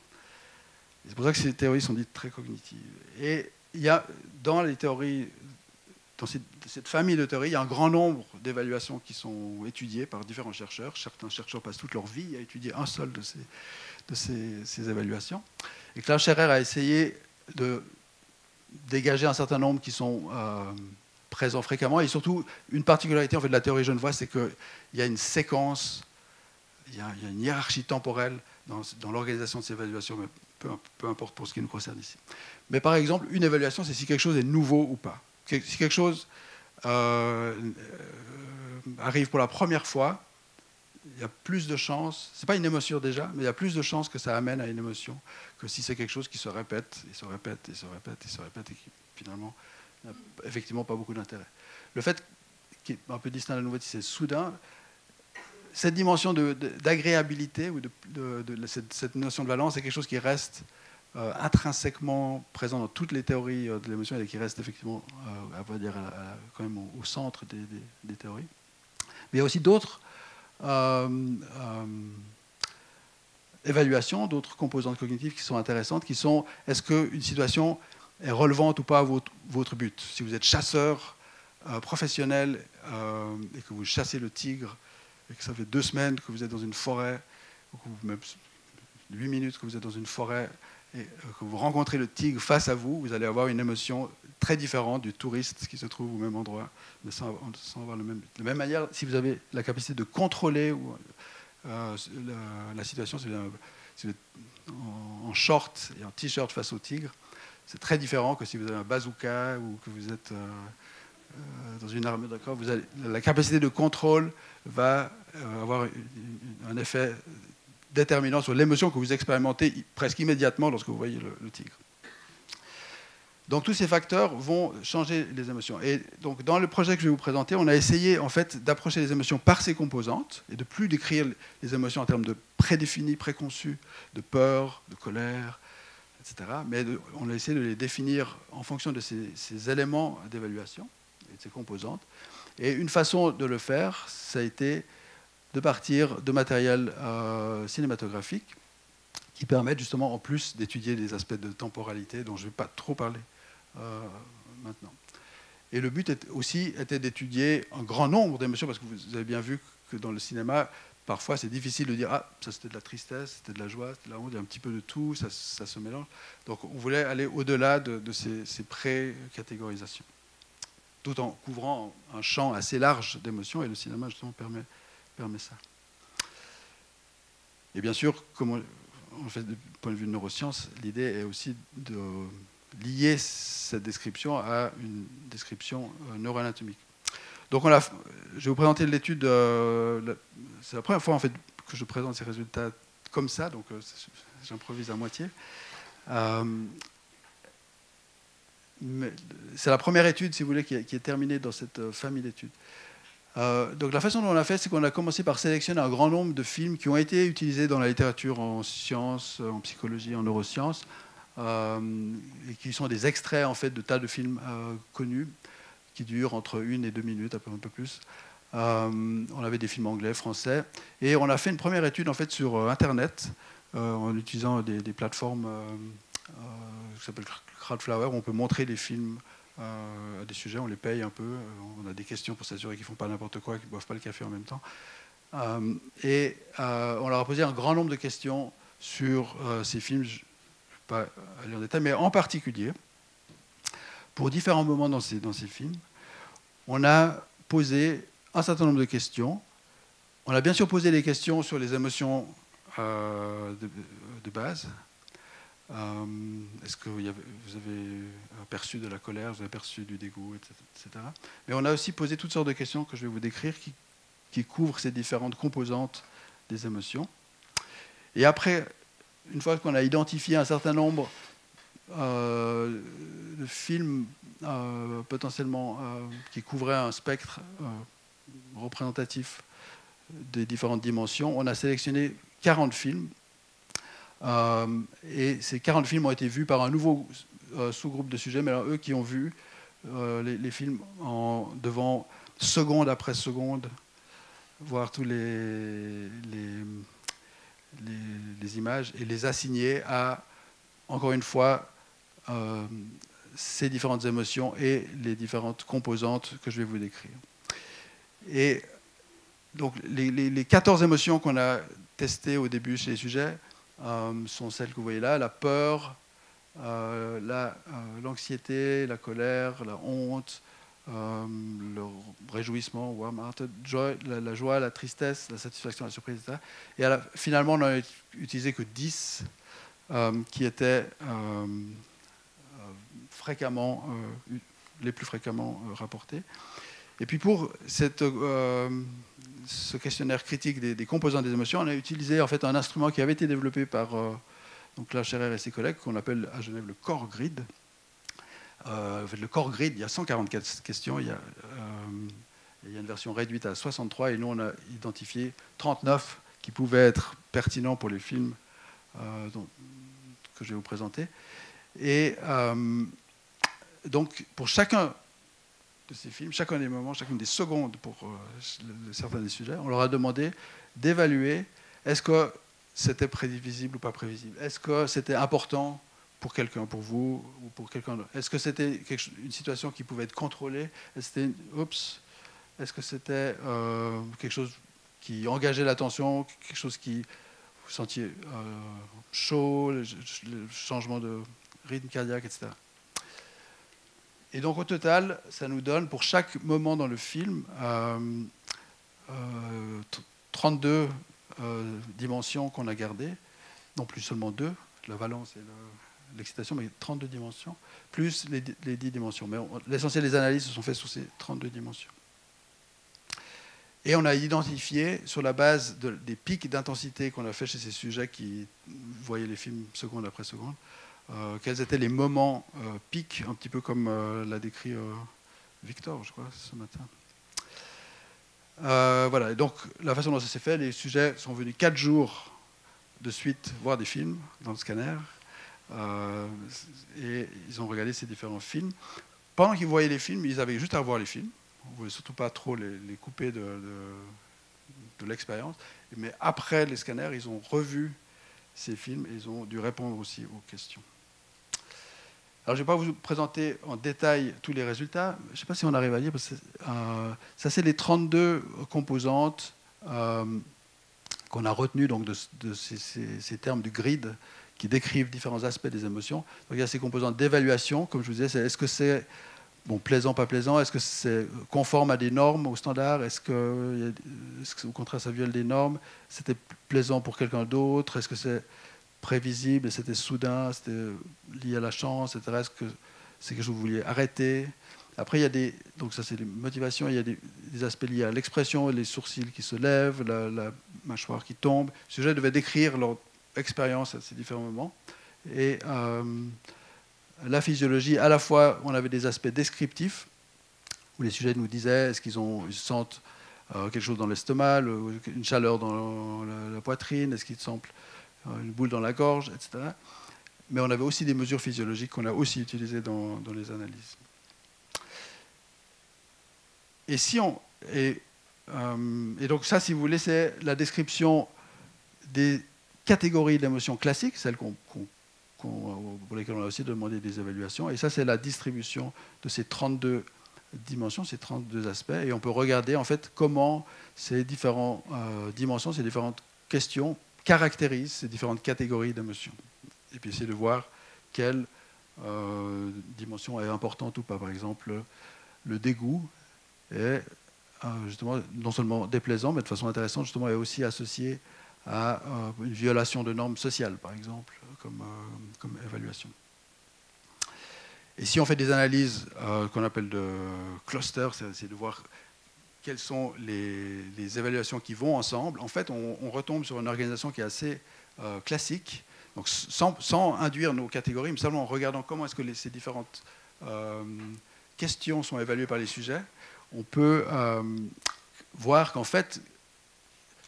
C'est pour ça que ces théories sont dites très cognitives. Et il y a, dans les théories, dans cette famille de théories, il y a un grand nombre d'évaluations qui sont étudiées par différents chercheurs. Certains chercheurs passent toute leur vie à étudier un seul de ces évaluations. Et Klaus Scherrer a essayé de dégager un certain nombre qui sont présents fréquemment. Et surtout, une particularité en fait, de la théorie Genevois, c'est qu'il y a une séquence, il y a une hiérarchie temporelle dans l'organisation de ces évaluations, mais peu importe pour ce qui nous concerne ici. Mais par exemple, une évaluation, c'est si quelque chose est nouveau ou pas. Si quelque chose arrive pour la première fois, il y a plus de chances, ce n'est pas une émotion déjà, mais il y a plus de chances que ça amène à une émotion que si c'est quelque chose qui se répète, et se répète, et se répète, et se répète, et qui finalement n'a effectivement pas beaucoup d'intérêt. Le fait, qui est un peu distinct de la nouveauté, c'est soudain, cette dimension d'agréabilité, ou cette notion de valence, c'est quelque chose qui reste intrinsèquement présent dans toutes les théories de l'émotion et qui reste effectivement, quand même au centre des théories. Mais il y a aussi d'autres évaluations, d'autres composantes cognitives qui sont intéressantes, qui sont est-ce qu'une situation est relevante ou pas à votre but. Si vous êtes chasseur professionnel et que vous chassez le tigre et que ça fait 2 semaines que vous êtes dans une forêt, ou même 8 minutes que vous êtes dans une forêt et que vous rencontrez le tigre face à vous, vous allez avoir une émotion très différente du touriste qui se trouve au même endroit, mais sans avoir le même. De la même manière, si vous avez la capacité de contrôler la situation, si vous êtes en short et en t-shirt face au tigre, c'est très différent que si vous avez un bazooka ou que vous êtes dans une armée, d'accord. La capacité de contrôle va avoir un effet déterminant sur l'émotion que vous expérimentez presque immédiatement lorsque vous voyez le tigre. Donc tous ces facteurs vont changer les émotions. Et donc dans le projet que je vais vous présenter, on a essayé en fait d'approcher les émotions par ces composantes et de plus décrire les émotions en termes de prédéfinis, préconçus, de peur, de colère, etc. Mais on a essayé de les définir en fonction de ces éléments d'évaluation et de ces composantes. Et une façon de le faire, ça a été de partir de matériel cinématographique qui permettent justement, en plus d'étudier les aspects de temporalité dont je ne vais pas trop parler maintenant. Et le but était d'étudier un grand nombre d'émotions, parce que vous avez bien vu que dans le cinéma, parfois c'est difficile de dire « Ah, ça c'était de la tristesse, c'était de la joie, c'était de la honte, il y a un petit peu de tout, ça se mélange ». Donc on voulait aller au-delà de ces pré-catégorisations, tout en couvrant un champ assez large d'émotions, et le cinéma justement permet ça. Et bien sûr, comme on fait du point de vue de neurosciences, l'idée est aussi de lier cette description à une description neuroanatomique. Donc je vais vous présenter l'étude, c'est la première fois en fait que je présente ces résultats comme ça, donc j'improvise à moitié. C'est la première étude, si vous voulez, qui est terminée dans cette famille d'études. Donc la façon dont on a fait, c'est qu'on a commencé par sélectionner un grand nombre de films qui ont été utilisés dans la littérature en sciences, en psychologie, en neurosciences, et qui sont des extraits en fait de tas de films connus qui durent entre 1 et 2 minutes, un peu plus. On avait des films anglais, français, et on a fait une première étude en fait sur Internet en utilisant des plateformes qui s'appellent Crowdflower. On peut montrer des films à des sujets, on les paye un peu, on a des questions pour s'assurer qu'ils ne font pas n'importe quoi, qu'ils ne boivent pas le café en même temps. Et on leur a posé un grand nombre de questions sur ces films, je ne vais pas aller en détail, mais en particulier, pour différents moments dans ces films, on a posé un certain nombre de questions. On a bien sûr posé des questions sur les émotions de base, Est-ce que vous avez perçu de la colère, vous avez perçu du dégoût, etc. Mais on a aussi posé toutes sortes de questions que je vais vous décrire qui couvrent ces différentes composantes des émotions. Et après, une fois qu'on a identifié un certain nombre de films potentiellement qui couvraient un spectre représentatif des différentes dimensions, on a sélectionné 40 films. Et ces 40 films ont été vus par un nouveau sous-groupe de sujets, mais alors, eux qui ont vu les films devant seconde après seconde, voir tous les images et les assigner à, encore une fois, ces différentes émotions et les différentes composantes que je vais vous décrire. Et donc, les 14 émotions qu'on a testées au début chez les sujets sont celles que vous voyez là, la peur, l'anxiété, la colère, la honte, le réjouissement, la joie, la tristesse, la satisfaction, la surprise, etc. Et finalement, on n'a utilisé que 10 qui étaient les plus fréquemment rapportés. Et puis pour ce questionnaire critique des composants des émotions, on a utilisé en fait un instrument qui avait été développé par Claire Scherer et ses collègues, qu'on appelle à Genève le Core Grid. Le Core Grid, il y a 144 questions, il y a une version réduite à 63, et nous on a identifié 39 qui pouvaient être pertinents pour les films que je vais vous présenter. Et donc pour chacun de ces films, chacun des moments, chacune des secondes pour certains des sujets, on leur a demandé d'évaluer est-ce que c'était prévisible ou pas prévisible, est-ce que c'était important pour quelqu'un, pour vous ou pour quelqu'un d'autre, est-ce que c'était une situation qui pouvait être contrôlée, est-ce que c'était quelque chose qui engageait l'attention, quelque chose qui vous sentiez chaud, le changement de rythme cardiaque, etc. Et donc au total, ça nous donne pour chaque moment dans le film 32 dimensions qu'on a gardées, non plus seulement 2, la valence et l'excitation, mais 32 dimensions, plus les 10 dimensions. Mais l'essentiel des analyses se sont faites sur ces 32 dimensions. Et on a identifié, sur la base des pics d'intensité qu'on a fait chez ces sujets qui voyaient les films seconde après seconde, quels étaient les moments pics, un petit peu comme l'a décrit Victor, je crois, ce matin. Voilà, et donc la façon dont ça s'est fait, les sujets sont venus 4 jours de suite voir des films dans le scanner, et ils ont regardé ces différents films. Pendant qu'ils voyaient les films, ils avaient juste à voir les films. On ne voulait surtout pas trop les couper de l'expérience. Mais après les scanners, ils ont revu ces films et ils ont dû répondre aussi aux questions. Alors, je ne vais pas vous présenter en détail tous les résultats. Je ne sais pas si on arrive à lire. Parce que, ça, c'est les 32 composantes qu'on a retenues donc, de ces termes du grid qui décrivent différents aspects des émotions. Donc, il y a ces composantes d'évaluation, comme je vous disais. Est-ce que c'est plaisant, pas plaisant? Est-ce que c'est conforme à des normes, aux standards? Est-ce que, au contraire, ça viole des normes? C'était plaisant pour quelqu'un d'autre? Est-ce que c'est prévisible, c'était soudain, c'était lié à la chance, etc. Est-ce que c'est quelque chose que vous vouliez arrêter? Après, il y a donc ça c'est les motivations, il y a des aspects liés à l'expression, les sourcils qui se lèvent, la mâchoire qui tombe. Les sujets devaient décrire leur expérience à ces différents moments. Et la physiologie, à la fois, on avait des aspects descriptifs, où les sujets nous disaient est-ce qu'ils sentent quelque chose dans l'estomac, une chaleur dans la poitrine, est-ce qu'ils sentent une boule dans la gorge, etc. Mais on avait aussi des mesures physiologiques qu'on a aussi utilisées dans les analyses. Et donc ça, si vous voulez, c'est la description des catégories d'émotions classiques, celles pour lesquelles on a aussi demandé des évaluations. Et ça, c'est la distribution de ces 32 dimensions, ces 32 aspects. Et on peut regarder en fait comment ces différentes dimensions, ces différentes questions caractérise ces différentes catégories d'émotions. Et puis essayer de voir quelle dimension est importante ou pas. Par exemple, le dégoût est justement non seulement déplaisant, mais de façon intéressante, justement, est aussi associé à une violation de normes sociales, par exemple, comme évaluation. Et si on fait des analyses qu'on appelle de clusters, c'est de voir quelles sont les évaluations qui vont ensemble, en fait, on retombe sur une organisation qui est assez classique, donc sans induire nos catégories, mais simplement en regardant comment est-ce que ces différentes questions sont évaluées par les sujets, on peut voir qu'en fait,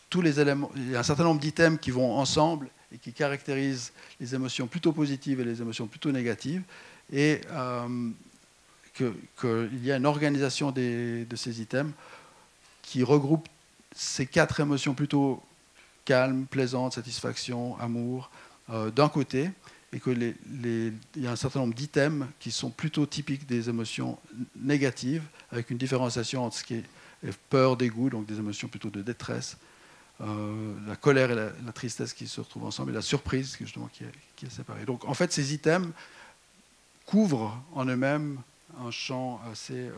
tous les éléments, il y a un certain nombre d'items qui vont ensemble et qui caractérisent les émotions plutôt positives et les émotions plutôt négatives, et qu'il y a une organisation de ces items qui regroupe ces 4 émotions plutôt calmes, plaisantes, satisfaction, amour, d'un côté, et qu'il y a un certain nombre d'items qui sont plutôt typiques des émotions négatives, avec une différenciation entre ce qui est peur, dégoût, donc des émotions plutôt de détresse, la colère et la tristesse qui se retrouvent ensemble, et la surprise justement qui est séparée. Donc en fait, ces items couvrent en eux-mêmes un champ assez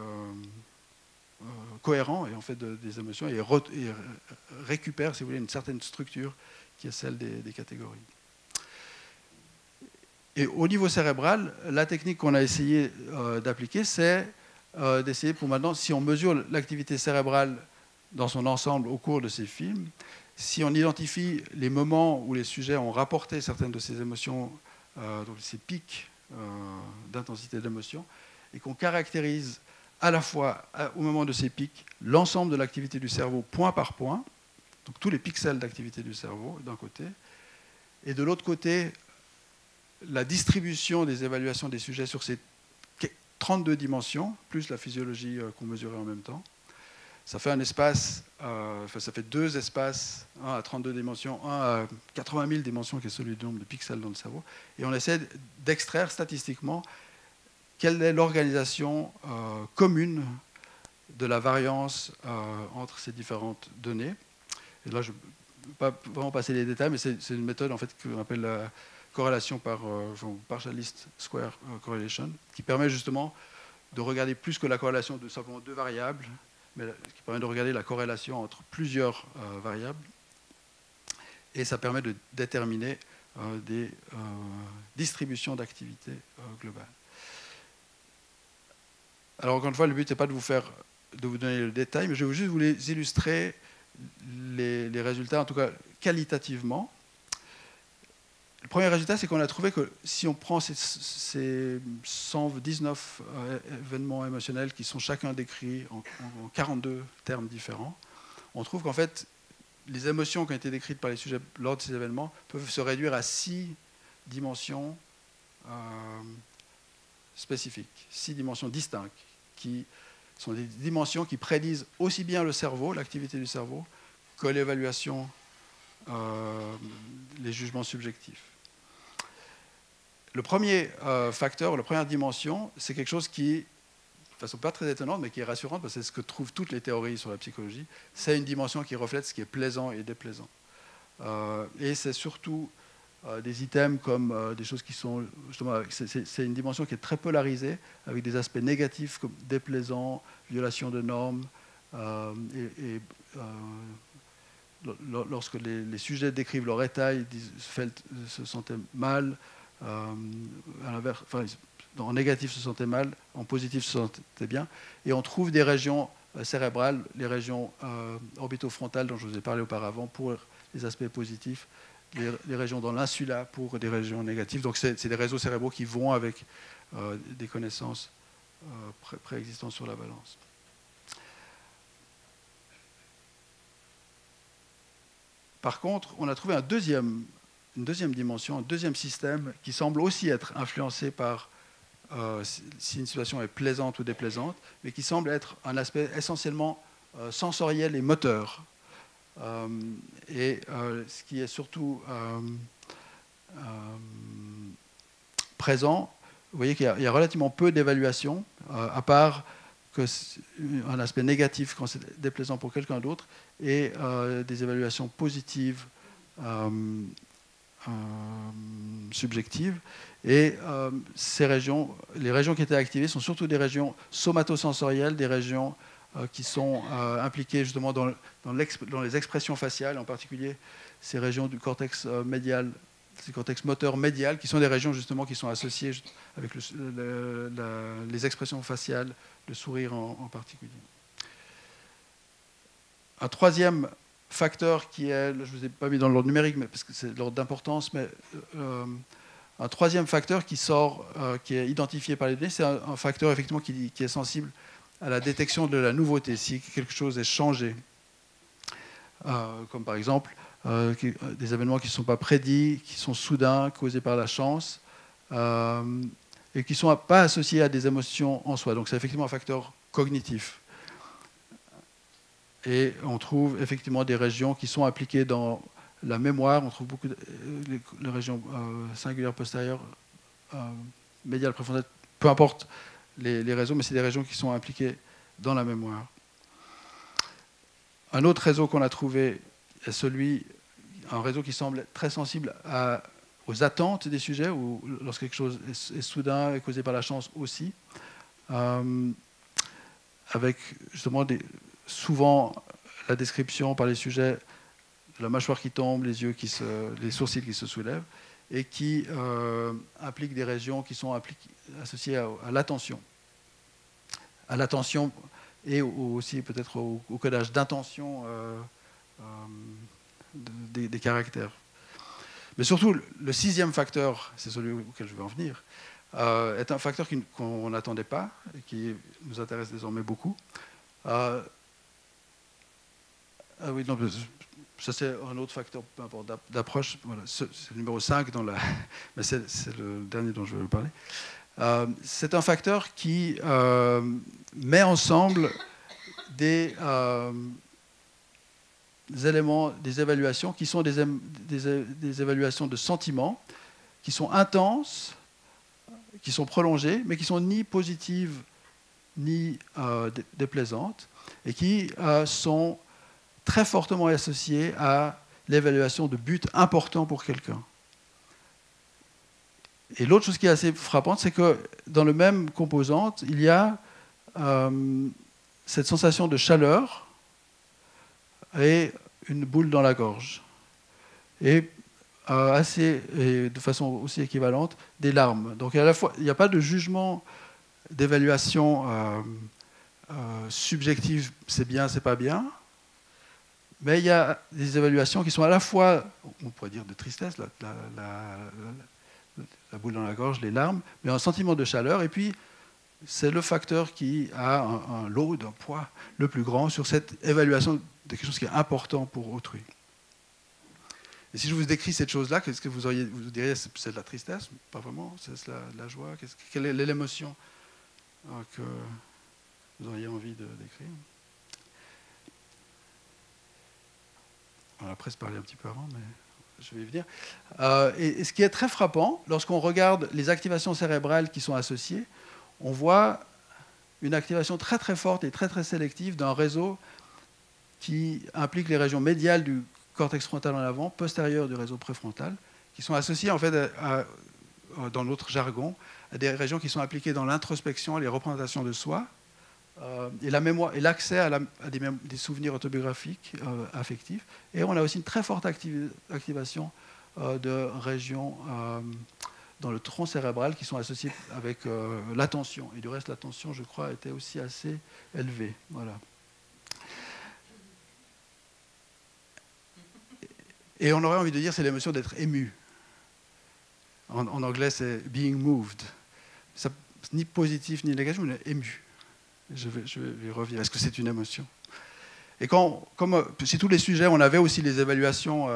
cohérent et en fait des émotions et récupèrent, si vous voulez, une certaine structure qui est celle des catégories. Et au niveau cérébral, la technique qu'on a essayé d'appliquer, c'est d'essayer pour maintenant, si on mesure l'activité cérébrale dans son ensemble au cours de ces films, si on identifie les moments où les sujets ont rapporté certaines de ces émotions, donc ces pics d'intensité d'émotion, et qu'on caractérise à la fois au moment de ces pics l'ensemble de l'activité du cerveau point par point, donc tous les pixels d'activité du cerveau d'un côté, et de l'autre côté la distribution des évaluations des sujets sur ces 32 dimensions, plus la physiologie qu'on mesurait en même temps. Ça fait un espace, ça fait 2 espaces, un à 32 dimensions, un à 80 000 dimensions, qui est celui du nombre de pixels dans le cerveau. Et on essaie d'extraire statistiquement quelle est l'organisation commune de la variance entre ces différentes données. Et là, je ne vais pas vraiment passer les détails, mais c'est une méthode en fait, qu'on appelle la corrélation par partialist square correlation, qui permet justement de regarder plus que la corrélation de simplement 2 variables, mais qui permet de regarder la corrélation entre plusieurs variables. Et ça permet de déterminer des distributions d'activité globales. Alors encore une fois, le but n'est pas de vous donner le détail, mais je vais juste vous les illustrer les résultats, en tout cas qualitativement. Le premier résultat, c'est qu'on a trouvé que si on prend ces 119 événements émotionnels qui sont chacun décrits en 42 termes différents, on trouve qu'en fait, les émotions qui ont été décrites par les sujets lors de ces événements peuvent se réduire à 6 dimensions spécifiques, 6 dimensions distinctes, qui sont des dimensions qui prédisent aussi bien le cerveau, l'activité du cerveau, que l'évaluation, les jugements subjectifs. Le premier facteur, la première dimension, c'est quelque chose qui, de façon pas très étonnante, mais qui est rassurante, parce que c'est ce que trouvent toutes les théories sur la psychologie, c'est une dimension qui reflète ce qui est plaisant et déplaisant. Et c'est surtout des items comme des choses qui sont, justement, c'est une dimension qui est très polarisée, avec des aspects négatifs comme déplaisant, violation de normes, lorsque les sujets décrivent leur état, ils se sentaient mal, à l'inverse, enfin, en négatif se sentait mal, en positif se sentait bien, et on trouve des régions cérébrales, les régions orbitofrontales dont je vous ai parlé auparavant pour les aspects positifs, les régions dans l'insula pour des régions négatives. Donc c'est des réseaux cérébraux qui vont avec des connaissances préexistantes sur la balance. Par contre, on a trouvé une deuxième dimension, un deuxième système qui semble aussi être influencé par si une situation est plaisante ou déplaisante, mais qui semble être un aspect essentiellement sensoriel et moteur. Ce qui est surtout présent, vous voyez qu'il y a relativement peu d'évaluations, à part un aspect négatif quand c'est déplaisant pour quelqu'un d'autre, et des évaluations positives subjectives. Et les régions qui étaient activées sont surtout des régions somatosensorielles, des régions qui sont impliquées justement dans les expressions faciales, en particulier ces régions du cortex médial, ces cortex moteurs médial, qui sont des régions justement qui sont associées avec les expressions faciales, le sourire en particulier. Un troisième facteur qui est, je ne vous ai pas mis dans l'ordre numérique, mais parce que c'est l'ordre d'importance, mais un troisième facteur qui sort, qui est identifié par les données, c'est un facteur effectivement qui est sensible à la détection de la nouveauté, si quelque chose est changé. Comme par exemple des événements qui ne sont pas prédits, qui sont soudains, causés par la chance, et qui ne sont pas associés à des émotions en soi. Donc c'est effectivement un facteur cognitif. Et on trouve effectivement des régions qui sont impliquées dans la mémoire. On trouve beaucoup les régions singulaires postérieures, médiales préfrontales, peu importe les réseaux, mais c'est des régions qui sont impliquées dans la mémoire. Un autre réseau qu'on a trouvé est un réseau qui semble très sensible aux attentes des sujets, ou lorsque quelque chose est soudain et causé par la chance aussi, avec justement souvent la description par les sujets de la mâchoire qui tombe, les sourcils qui se soulèvent, et qui impliquent des régions qui sont associées à l'attention. À l'attention et aussi peut-être au codage d'intention des caractères. Mais surtout, le sixième facteur, c'est celui auquel je vais en venir, est un facteur qu'on n'attendait pas et qui nous intéresse désormais beaucoup. Oui, non, ça c'est un autre facteur, peu importe, d'approche. Voilà, c'est le numéro 5, mais c'est le dernier dont je vais vous parler. C'est un facteur qui met ensemble des éléments, des évaluations qui sont des évaluations de sentiments, qui sont intenses, qui sont prolongées, mais qui sont ni positives ni déplaisantes, et qui sont très fortement associées à l'évaluation de buts importants pour quelqu'un. Et l'autre chose qui est assez frappante, c'est que dans le même composante, il y a cette sensation de chaleur et une boule dans la gorge. Et de façon aussi équivalente, des larmes. Donc à la fois, il n'y a pas de jugement d'évaluation subjective, c'est bien, c'est pas bien, mais il y a des évaluations qui sont à la fois, on pourrait dire de tristesse, la boule dans la gorge, les larmes, mais un sentiment de chaleur, et puis c'est le facteur qui a un load, un poids le plus grand sur cette évaluation de quelque chose qui est important pour autrui. Et si je vous décris cette chose-là, qu'est-ce que vous diriez? C'est de la tristesse? Pas vraiment. C'est de la joie? Quelle est l'émotion que vous auriez envie de décrire? On a presque parlé un petit peu avant, mais je vais y venir. Et ce qui est très frappant, lorsqu'on regarde les activations cérébrales qui sont associées, on voit une activation très très forte et très très sélective d'un réseau qui implique les régions médiales du cortex frontal en avant, postérieures du réseau préfrontal, qui sont associées en fait dans notre jargon à des régions qui sont impliquées dans l'introspection, les représentations de soi, et la mémoire et l'accès à des souvenirs autobiographiques, affectifs. Et on a aussi une très forte activation de régions dans le tronc cérébral qui sont associées avec l'attention. Et du reste, l'attention, je crois, était aussi assez élevée. Voilà. Et on aurait envie de dire c'est l'émotion d'être ému. En anglais, c'est being moved. Ça, ni positif ni négatif, mais ému. Je vais y revenir. Est-ce que c'est une émotion? Et comme chez tous les sujets, on avait aussi les évaluations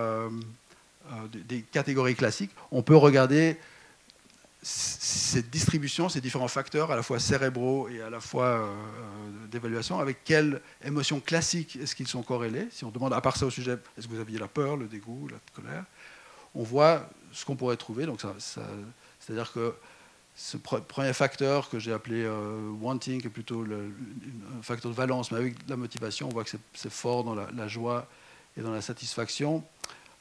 des catégories classiques, on peut regarder cette distribution, ces différents facteurs, à la fois cérébraux et à la fois d'évaluation, avec quelles émotions classiques est-ce qu'ils sont corrélés. Si on demande, à part ça au sujet, est-ce que vous aviez la peur, le dégoût, la colère, on voit ce qu'on pourrait trouver. Donc c'est-à-dire que ce premier facteur que j'ai appelé wanting, qui est plutôt un facteur de valence, mais avec la motivation, on voit que c'est fort dans la joie et dans la satisfaction.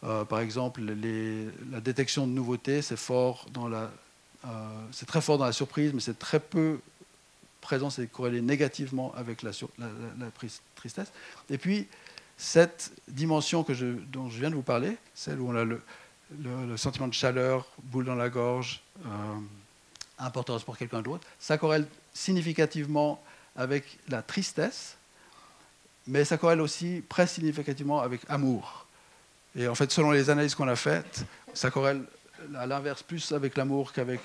Par exemple, la détection de nouveautés, c'est très fort dans la surprise, mais c'est très peu présent, c'est corrélé négativement avec la tristesse. Et puis, cette dimension dont je viens de vous parler, celle où on a le sentiment de chaleur, boule dans la gorge, importance pour quelqu'un d'autre, ça corrèle significativement avec la tristesse, mais ça corrèle aussi presque significativement avec amour. Et en fait, selon les analyses qu'on a faites, ça corrèle à l'inverse plus avec l'amour qu'avec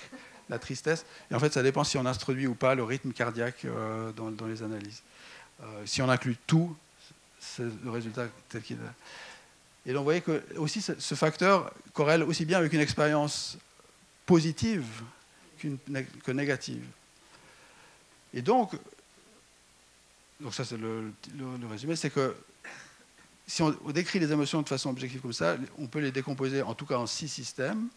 la tristesse. Et en fait, ça dépend si on introduit ou pas le rythme cardiaque dans les analyses. Si on inclut tout, c'est le résultat tel qu'il est. Et donc, vous voyez que aussi, ce facteur corrèle aussi bien avec une expérience positive que négative. Et donc ça c'est le résumé, c'est que si on décrit les émotions de façon objective comme ça, on peut les décomposer en tout cas en 6 systèmes.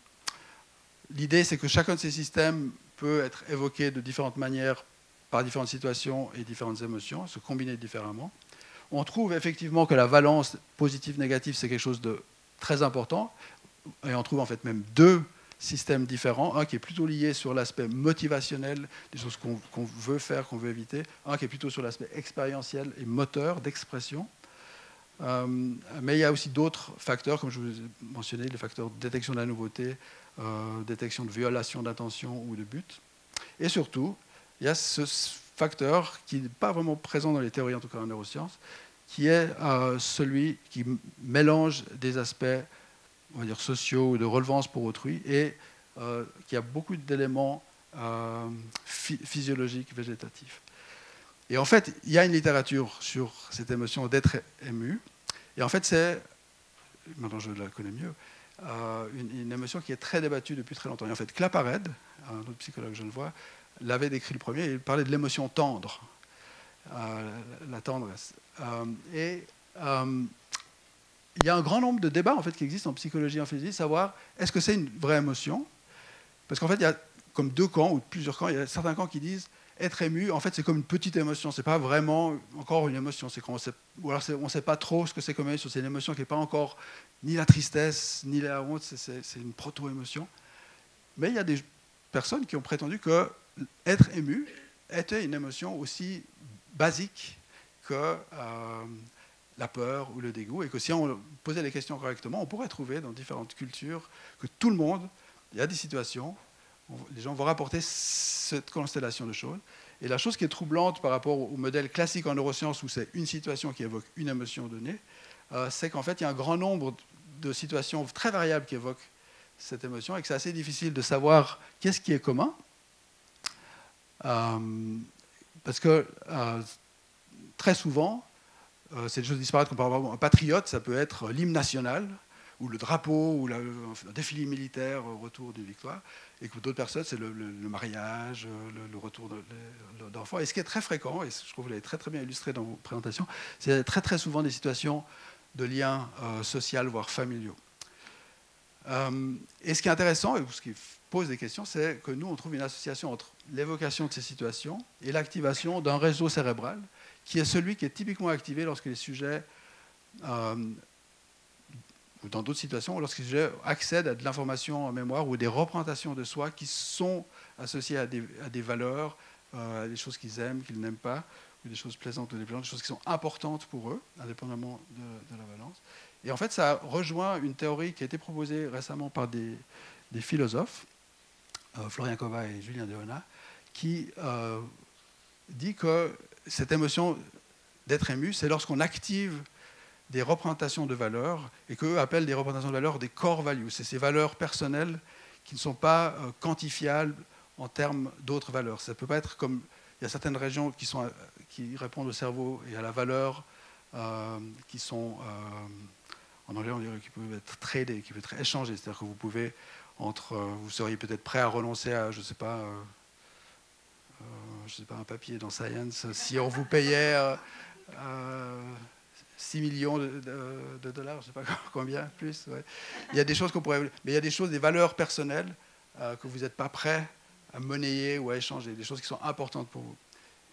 L'idée, c'est que chacun de ces systèmes peut être évoqué de différentes manières par différentes situations et différentes émotions, se combiner différemment. On trouve effectivement que la valence positive-négative, c'est quelque chose de très important. Et on trouve en fait même 2 systèmes différents. Un qui est plutôt lié sur l'aspect motivationnel, des choses qu'on veut faire, qu'on veut éviter. Un qui est plutôt sur l'aspect expérientiel et moteur, d'expression. Mais il y a aussi d'autres facteurs, comme je vous ai mentionné, les facteurs de détection de la nouveauté, détection de violation d'intention ou de but. Et surtout, il y a ce facteur qui n'est pas vraiment présent dans les théories, en tout cas en neurosciences, qui est celui qui mélange des aspects, on va dire, sociaux ou de relevance pour autrui, et qui a beaucoup d'éléments physiologiques, végétatifs. Et en fait, il y a une littérature sur cette émotion d'être ému. Et en fait, c'est, maintenant je la connais mieux, une émotion qui est très débattue depuis très longtemps. Et en fait, Claparède, un autre psychologue genevois, l'avait décrit le premier, il parlait de l'émotion tendre, la tendresse. Il y a un grand nombre de débats en fait, qui existent en psychologie et en physique, savoir est-ce que c'est une vraie émotion? Parce qu'en fait, il y a comme 2 camps ou plusieurs camps. Il y a certains camps qui disent être ému, en fait, c'est comme une petite émotion. C'est pas vraiment encore une émotion. C'est quand ou alors on ne sait pas trop ce que c'est comme émotion. C'est une émotion qui n'est pas encore ni la tristesse, ni la honte. C'est une proto-émotion. Mais il y a des personnes qui ont prétendu que être ému était une émotion aussi basique que la peur ou le dégoût. Et que si on posait les questions correctement, on pourrait trouver dans différentes cultures que tout le monde, il y a des situations, les gens vont rapporter cette constellation de choses. Et la chose qui est troublante par rapport au modèle classique en neurosciences où c'est une situation qui évoque une émotion donnée, c'est qu'en fait, il y a un grand nombre de situations très variables qui évoquent cette émotion et que c'est assez difficile de savoir qu'est-ce qui est commun. Parce que très souvent, c'est des choses disparates qu'on peut avoir. Un patriote, ça peut être l'hymne national, ou le drapeau, ou un défilé militaire au retour d'une victoire, et que d'autres personnes, c'est le mariage, le retour d'enfants. Et ce qui est très fréquent, et je trouve que vous l'avez très très bien illustré dans vos présentations, c'est très très souvent des situations de liens sociaux, voire familiaux. Et ce qui est intéressant, et ce qui pose des questions, c'est que nous, on trouve une association entre l'évocation de ces situations et l'activation d'un réseau cérébral, qui est celui qui est typiquement activé lorsque les sujets ou dans d'autres situations, lorsque les sujets accèdent à de l'information en mémoire ou des représentations de soi qui sont associées à des valeurs, à des choses qu'ils aiment, qu'ils n'aiment pas, ou des choses plaisantes ou déplaisantes, des choses qui sont importantes pour eux, indépendamment de la valence. Et en fait, ça rejoint une théorie qui a été proposée récemment par des philosophes, Florian Kova et Julien Deona, qui dit que cette émotion d'être ému, c'est lorsqu'on active des représentations de valeurs, et qu'eux appellent des représentations de valeurs des core values. C'est ces valeurs personnelles qui ne sont pas quantifiables en termes d'autres valeurs. Ça peut pas être comme... Il y a certaines régions qui répondent au cerveau et à la valeur, qui sont... en anglais, on dirait qu'ils peuvent être tradés, qui peuvent être échangés. C'est-à-dire que vous pouvez... vous seriez peut-être prêt à renoncer à, je ne sais pas, un papier dans Science, si on vous payait 6 millions de dollars, je ne sais pas combien, plus. Ouais. Il y a des choses qu'on pourrait... Mais il y a des choses, des valeurs personnelles que vous n'êtes pas prêt à monnayer ou à échanger, des choses qui sont importantes pour vous.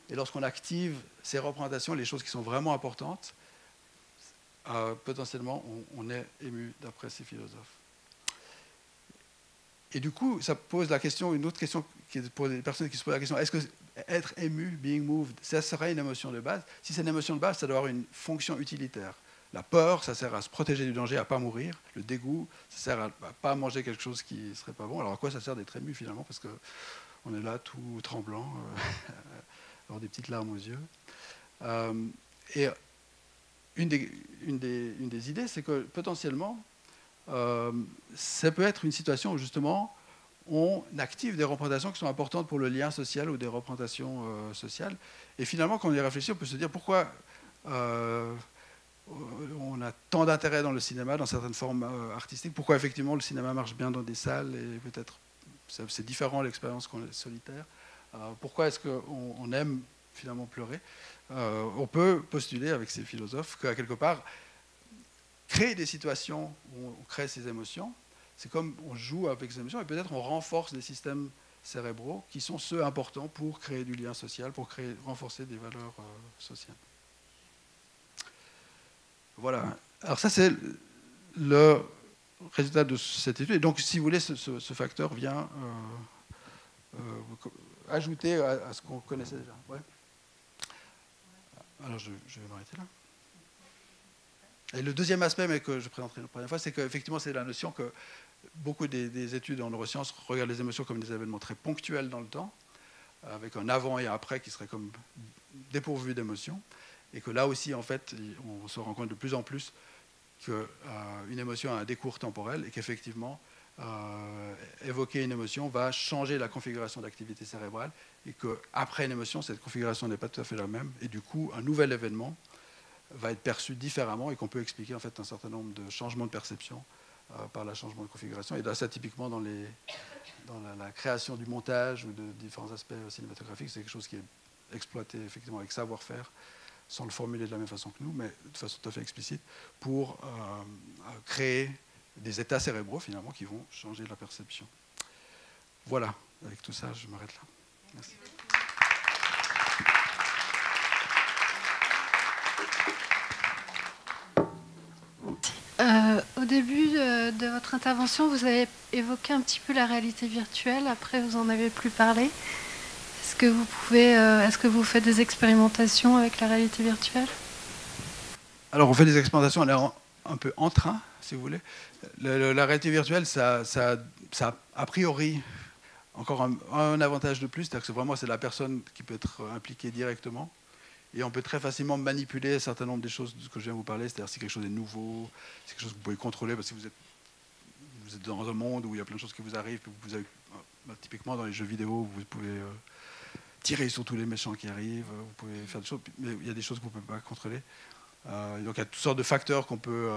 Et lorsqu'on active ces représentations, les choses qui sont vraiment importantes, potentiellement, on est ému d'après ces philosophes. Et du coup, ça pose la question, une autre question qui est pour les personnes qui se posent la question, est-ce que être ému, being moved, ça serait une émotion de base? Si c'est une émotion de base, ça doit avoir une fonction utilitaire. La peur, ça sert à se protéger du danger, à ne pas mourir. Le dégoût, ça sert à ne pas manger quelque chose qui ne serait pas bon. Alors à quoi ça sert d'être ému finalement? Parce qu'on est là tout tremblant, avoir des petites larmes aux yeux. Et une des idées, c'est que potentiellement, ça peut être une situation où justement on active des représentations qui sont importantes pour le lien social ou des représentations sociales. Et finalement, quand on y réfléchit, on peut se dire pourquoi on a tant d'intérêt dans le cinéma, dans certaines formes artistiques, pourquoi effectivement le cinéma marche bien dans des salles et peut-être c'est différent l'expérience qu'on est solitaire. Pourquoi est-ce qu'on aime finalement pleurer? On peut postuler avec ces philosophes qu'à quelque part, créer des situations où on crée ces émotions, c'est comme on joue avec ces émotions et peut-être on renforce des systèmes cérébraux qui sont ceux importants pour créer du lien social, pour renforcer des valeurs sociales. Voilà. Alors ça, c'est le résultat de cette étude. Et donc, si vous voulez, ce facteur vient ajouter à ce qu'on connaissait déjà. Ouais. Alors, je vais m'arrêter là. Et le deuxième aspect, mais que je présenterai la première fois, c'est qu'effectivement, c'est la notion que beaucoup des études en neurosciences regardent les émotions comme des événements très ponctuels dans le temps, avec un avant et un après qui serait comme dépourvu d'émotions. Et que là aussi, en fait, on se rend compte de plus en plus qu'une émotion a un décours temporel et qu'effectivement, évoquer une émotion va changer la configuration d'activité cérébrale et qu'après une émotion, cette configuration n'est pas tout à fait la même. Et du coup, un nouvel événement va être perçu différemment et qu'on peut expliquer en fait un certain nombre de changements de perception par le changement de configuration. Et là, ça, typiquement, dans la création du montage ou de différents aspects cinématographiques, c'est quelque chose qui est exploité effectivement avec savoir-faire, sans le formuler de la même façon que nous, mais de façon tout à fait explicite, pour créer des états cérébraux, finalement, qui vont changer la perception. Voilà, avec tout ça, je m'arrête là. Merci. Au début de votre intervention, vous avez évoqué un petit peu la réalité virtuelle. Après, vous n'en avez plus parlé. Est-ce que vous faites des expérimentations avec la réalité virtuelle? Alors, on fait des expérimentations, on est un peu en train, si vous voulez. La réalité virtuelle, ça a priori encore un avantage de plus, c'est-à-dire que vraiment c'est la personne qui peut être impliquée directement. Et on peut très facilement manipuler un certain nombre des choses de ce que je viens de vous parler, c'est-à-dire si quelque chose est nouveau, si quelque chose que vous pouvez contrôler, parce que vous êtes dans un monde où il y a plein de choses qui vous arrivent, vous avez, typiquement dans les jeux vidéo, vous pouvez tirer sur tous les méchants qui arrivent, vous pouvez faire des choses, mais il y a des choses que vous ne pouvez pas contrôler. Donc il y a toutes sortes de facteurs qu'on peut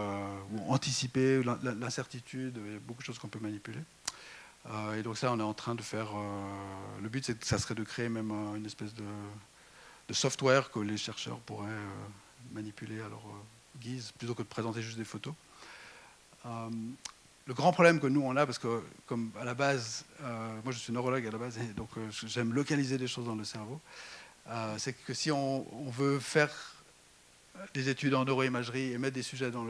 anticiper, l'incertitude, il y a beaucoup de choses qu'on peut manipuler. Et donc ça, on est en train de faire... le but, ça serait de créer même une espèce de software que les chercheurs pourraient manipuler à leur guise, plutôt que de présenter juste des photos. Le grand problème que nous, on a, parce que comme à la base, moi je suis neurologue à la base, et donc j'aime localiser des choses dans le cerveau, c'est que si on veut faire des études en neuroimagerie et mettre des sujets dans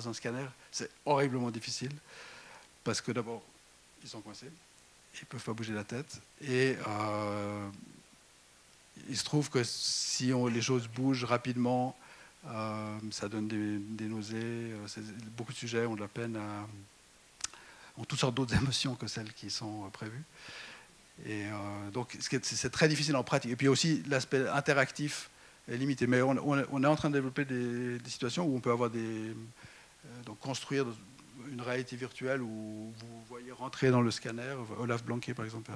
un scanner, c'est horriblement difficile, parce que d'abord, ils sont coincés, ils ne peuvent pas bouger la tête, et il se trouve que si les choses bougent rapidement, ça donne des nausées. Beaucoup de sujets ont de la peine ont toutes sortes d'autres émotions que celles qui sont prévues. Et donc c'est très difficile en pratique. Et puis aussi l'aspect interactif est limité. Mais on est en train de développer des situations où on peut avoir donc construire une réalité virtuelle où vous voyez rentrer dans le scanner. Olaf Blanquet, par exemple,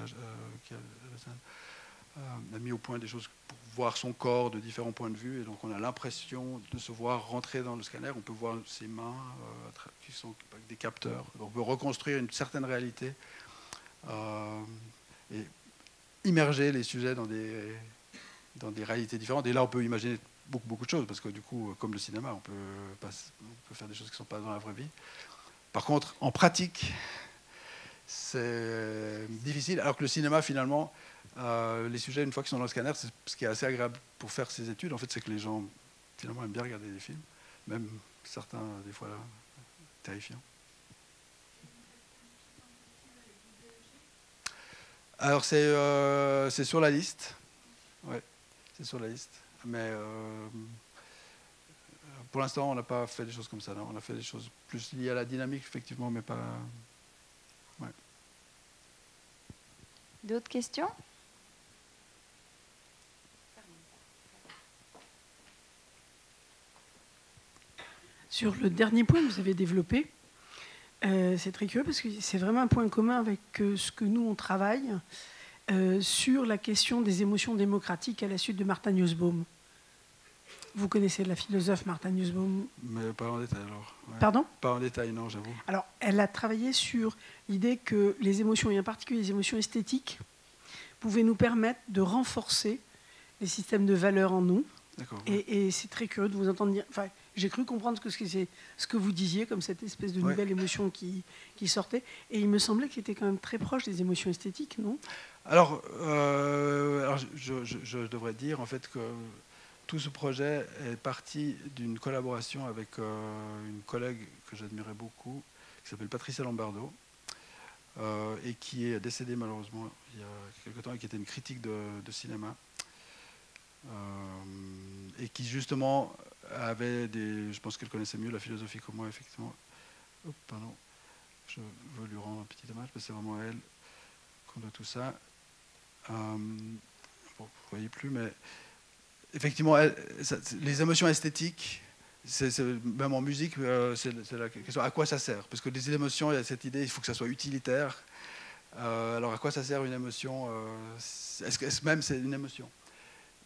qui a mis au point des choses pour voir son corps de différents points de vue. Et donc on a l'impression de se voir rentrer dans le scanner. On peut voir ses mains qui sont avec des capteurs. Donc on peut reconstruire une certaine réalité et immerger les sujets dans des réalités différentes. Et là, on peut imaginer beaucoup de choses, parce que du coup, comme le cinéma, on peut faire des choses qui ne sont pas dans la vraie vie. Par contre, en pratique, c'est difficile, alors que le cinéma, finalement, les sujets, une fois qu'ils sont dans le scanner, ce qui est assez agréable pour faire ces études, en fait, c'est que les gens, finalement, aiment bien regarder des films, même certains, des fois, terrifiants. Alors, c'est sur la liste. Ouais, c'est sur la liste. Mais pour l'instant, on n'a pas fait des choses comme ça. Non. On a fait des choses plus liées à la dynamique, effectivement, mais pas... Ouais. D'autres questions? Sur le dernier point que vous avez développé, c'est très curieux parce que c'est vraiment un point commun avec ce que nous, on travaille sur la question des émotions démocratiques à la suite de Martha Nussbaum. Vous connaissez la philosophe Martha Nussbaum? Mais pas en détail, alors. Ouais. Pardon? Pas en détail, non, j'avoue. Alors, elle a travaillé sur l'idée que les émotions, et en particulier les émotions esthétiques, pouvaient nous permettre de renforcer les systèmes de valeurs en nous. Et c'est très curieux de vous entendre dire... Enfin, j'ai cru comprendre ce que vous disiez, comme cette espèce de nouvelle émotion qui sortait. Et il me semblait que c'était quand même très proche des émotions esthétiques, non? Alors je devrais dire, en fait, que tout ce projet est parti d'une collaboration avec une collègue que j'admirais beaucoup, qui s'appelle Patricia Lombardo, et qui est décédée malheureusement il y a quelque temps, et qui était une critique de cinéma. Et qui justement avait je pense qu'elle connaissait mieux la philosophie que moi, effectivement. Oh, pardon, je veux lui rendre un petit hommage, parce que c'est vraiment à elle qu'on doit tout ça. Bon, vous ne voyez plus, mais effectivement, les émotions esthétiques, même en musique, c'est la question, à quoi ça sert? Parce que les émotions, il y a cette idée, il faut que ça soit utilitaire. Alors à quoi ça sert une émotion? Est-ce que même c'est une émotion?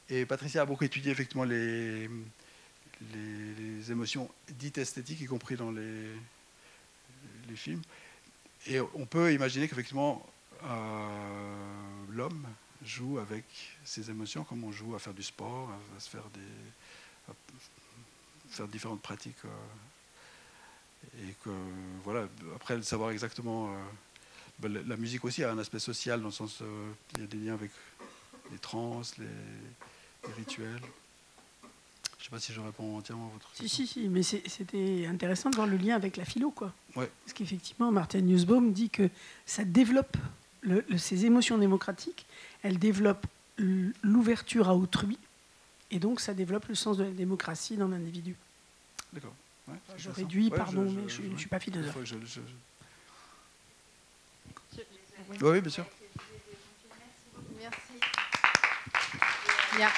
Et Patricia a beaucoup étudié effectivement les émotions dites esthétiques, y compris dans les films. Et on peut imaginer qu'effectivement l'homme joue avec ses émotions comme on joue à faire du sport, à se faire faire différentes pratiques. Et que voilà, après savoir exactement... la musique aussi a un aspect social, dans le sens il y a des liens avec les trans, les rituels. Je ne sais pas si je réponds entièrement à votre question. Si, mais c'était intéressant de voir le lien avec la philo, quoi. Ouais. Parce qu'effectivement, Martha Nussbaum dit que ça développe ces émotions démocratiques, elles développent l'ouverture à autrui, et donc ça développe le sens de la démocratie dans l'individu. D'accord. Ouais, je réduis, pardon, mais je ne suis pas philosophe. Oui, bien sûr. Merci. Bien.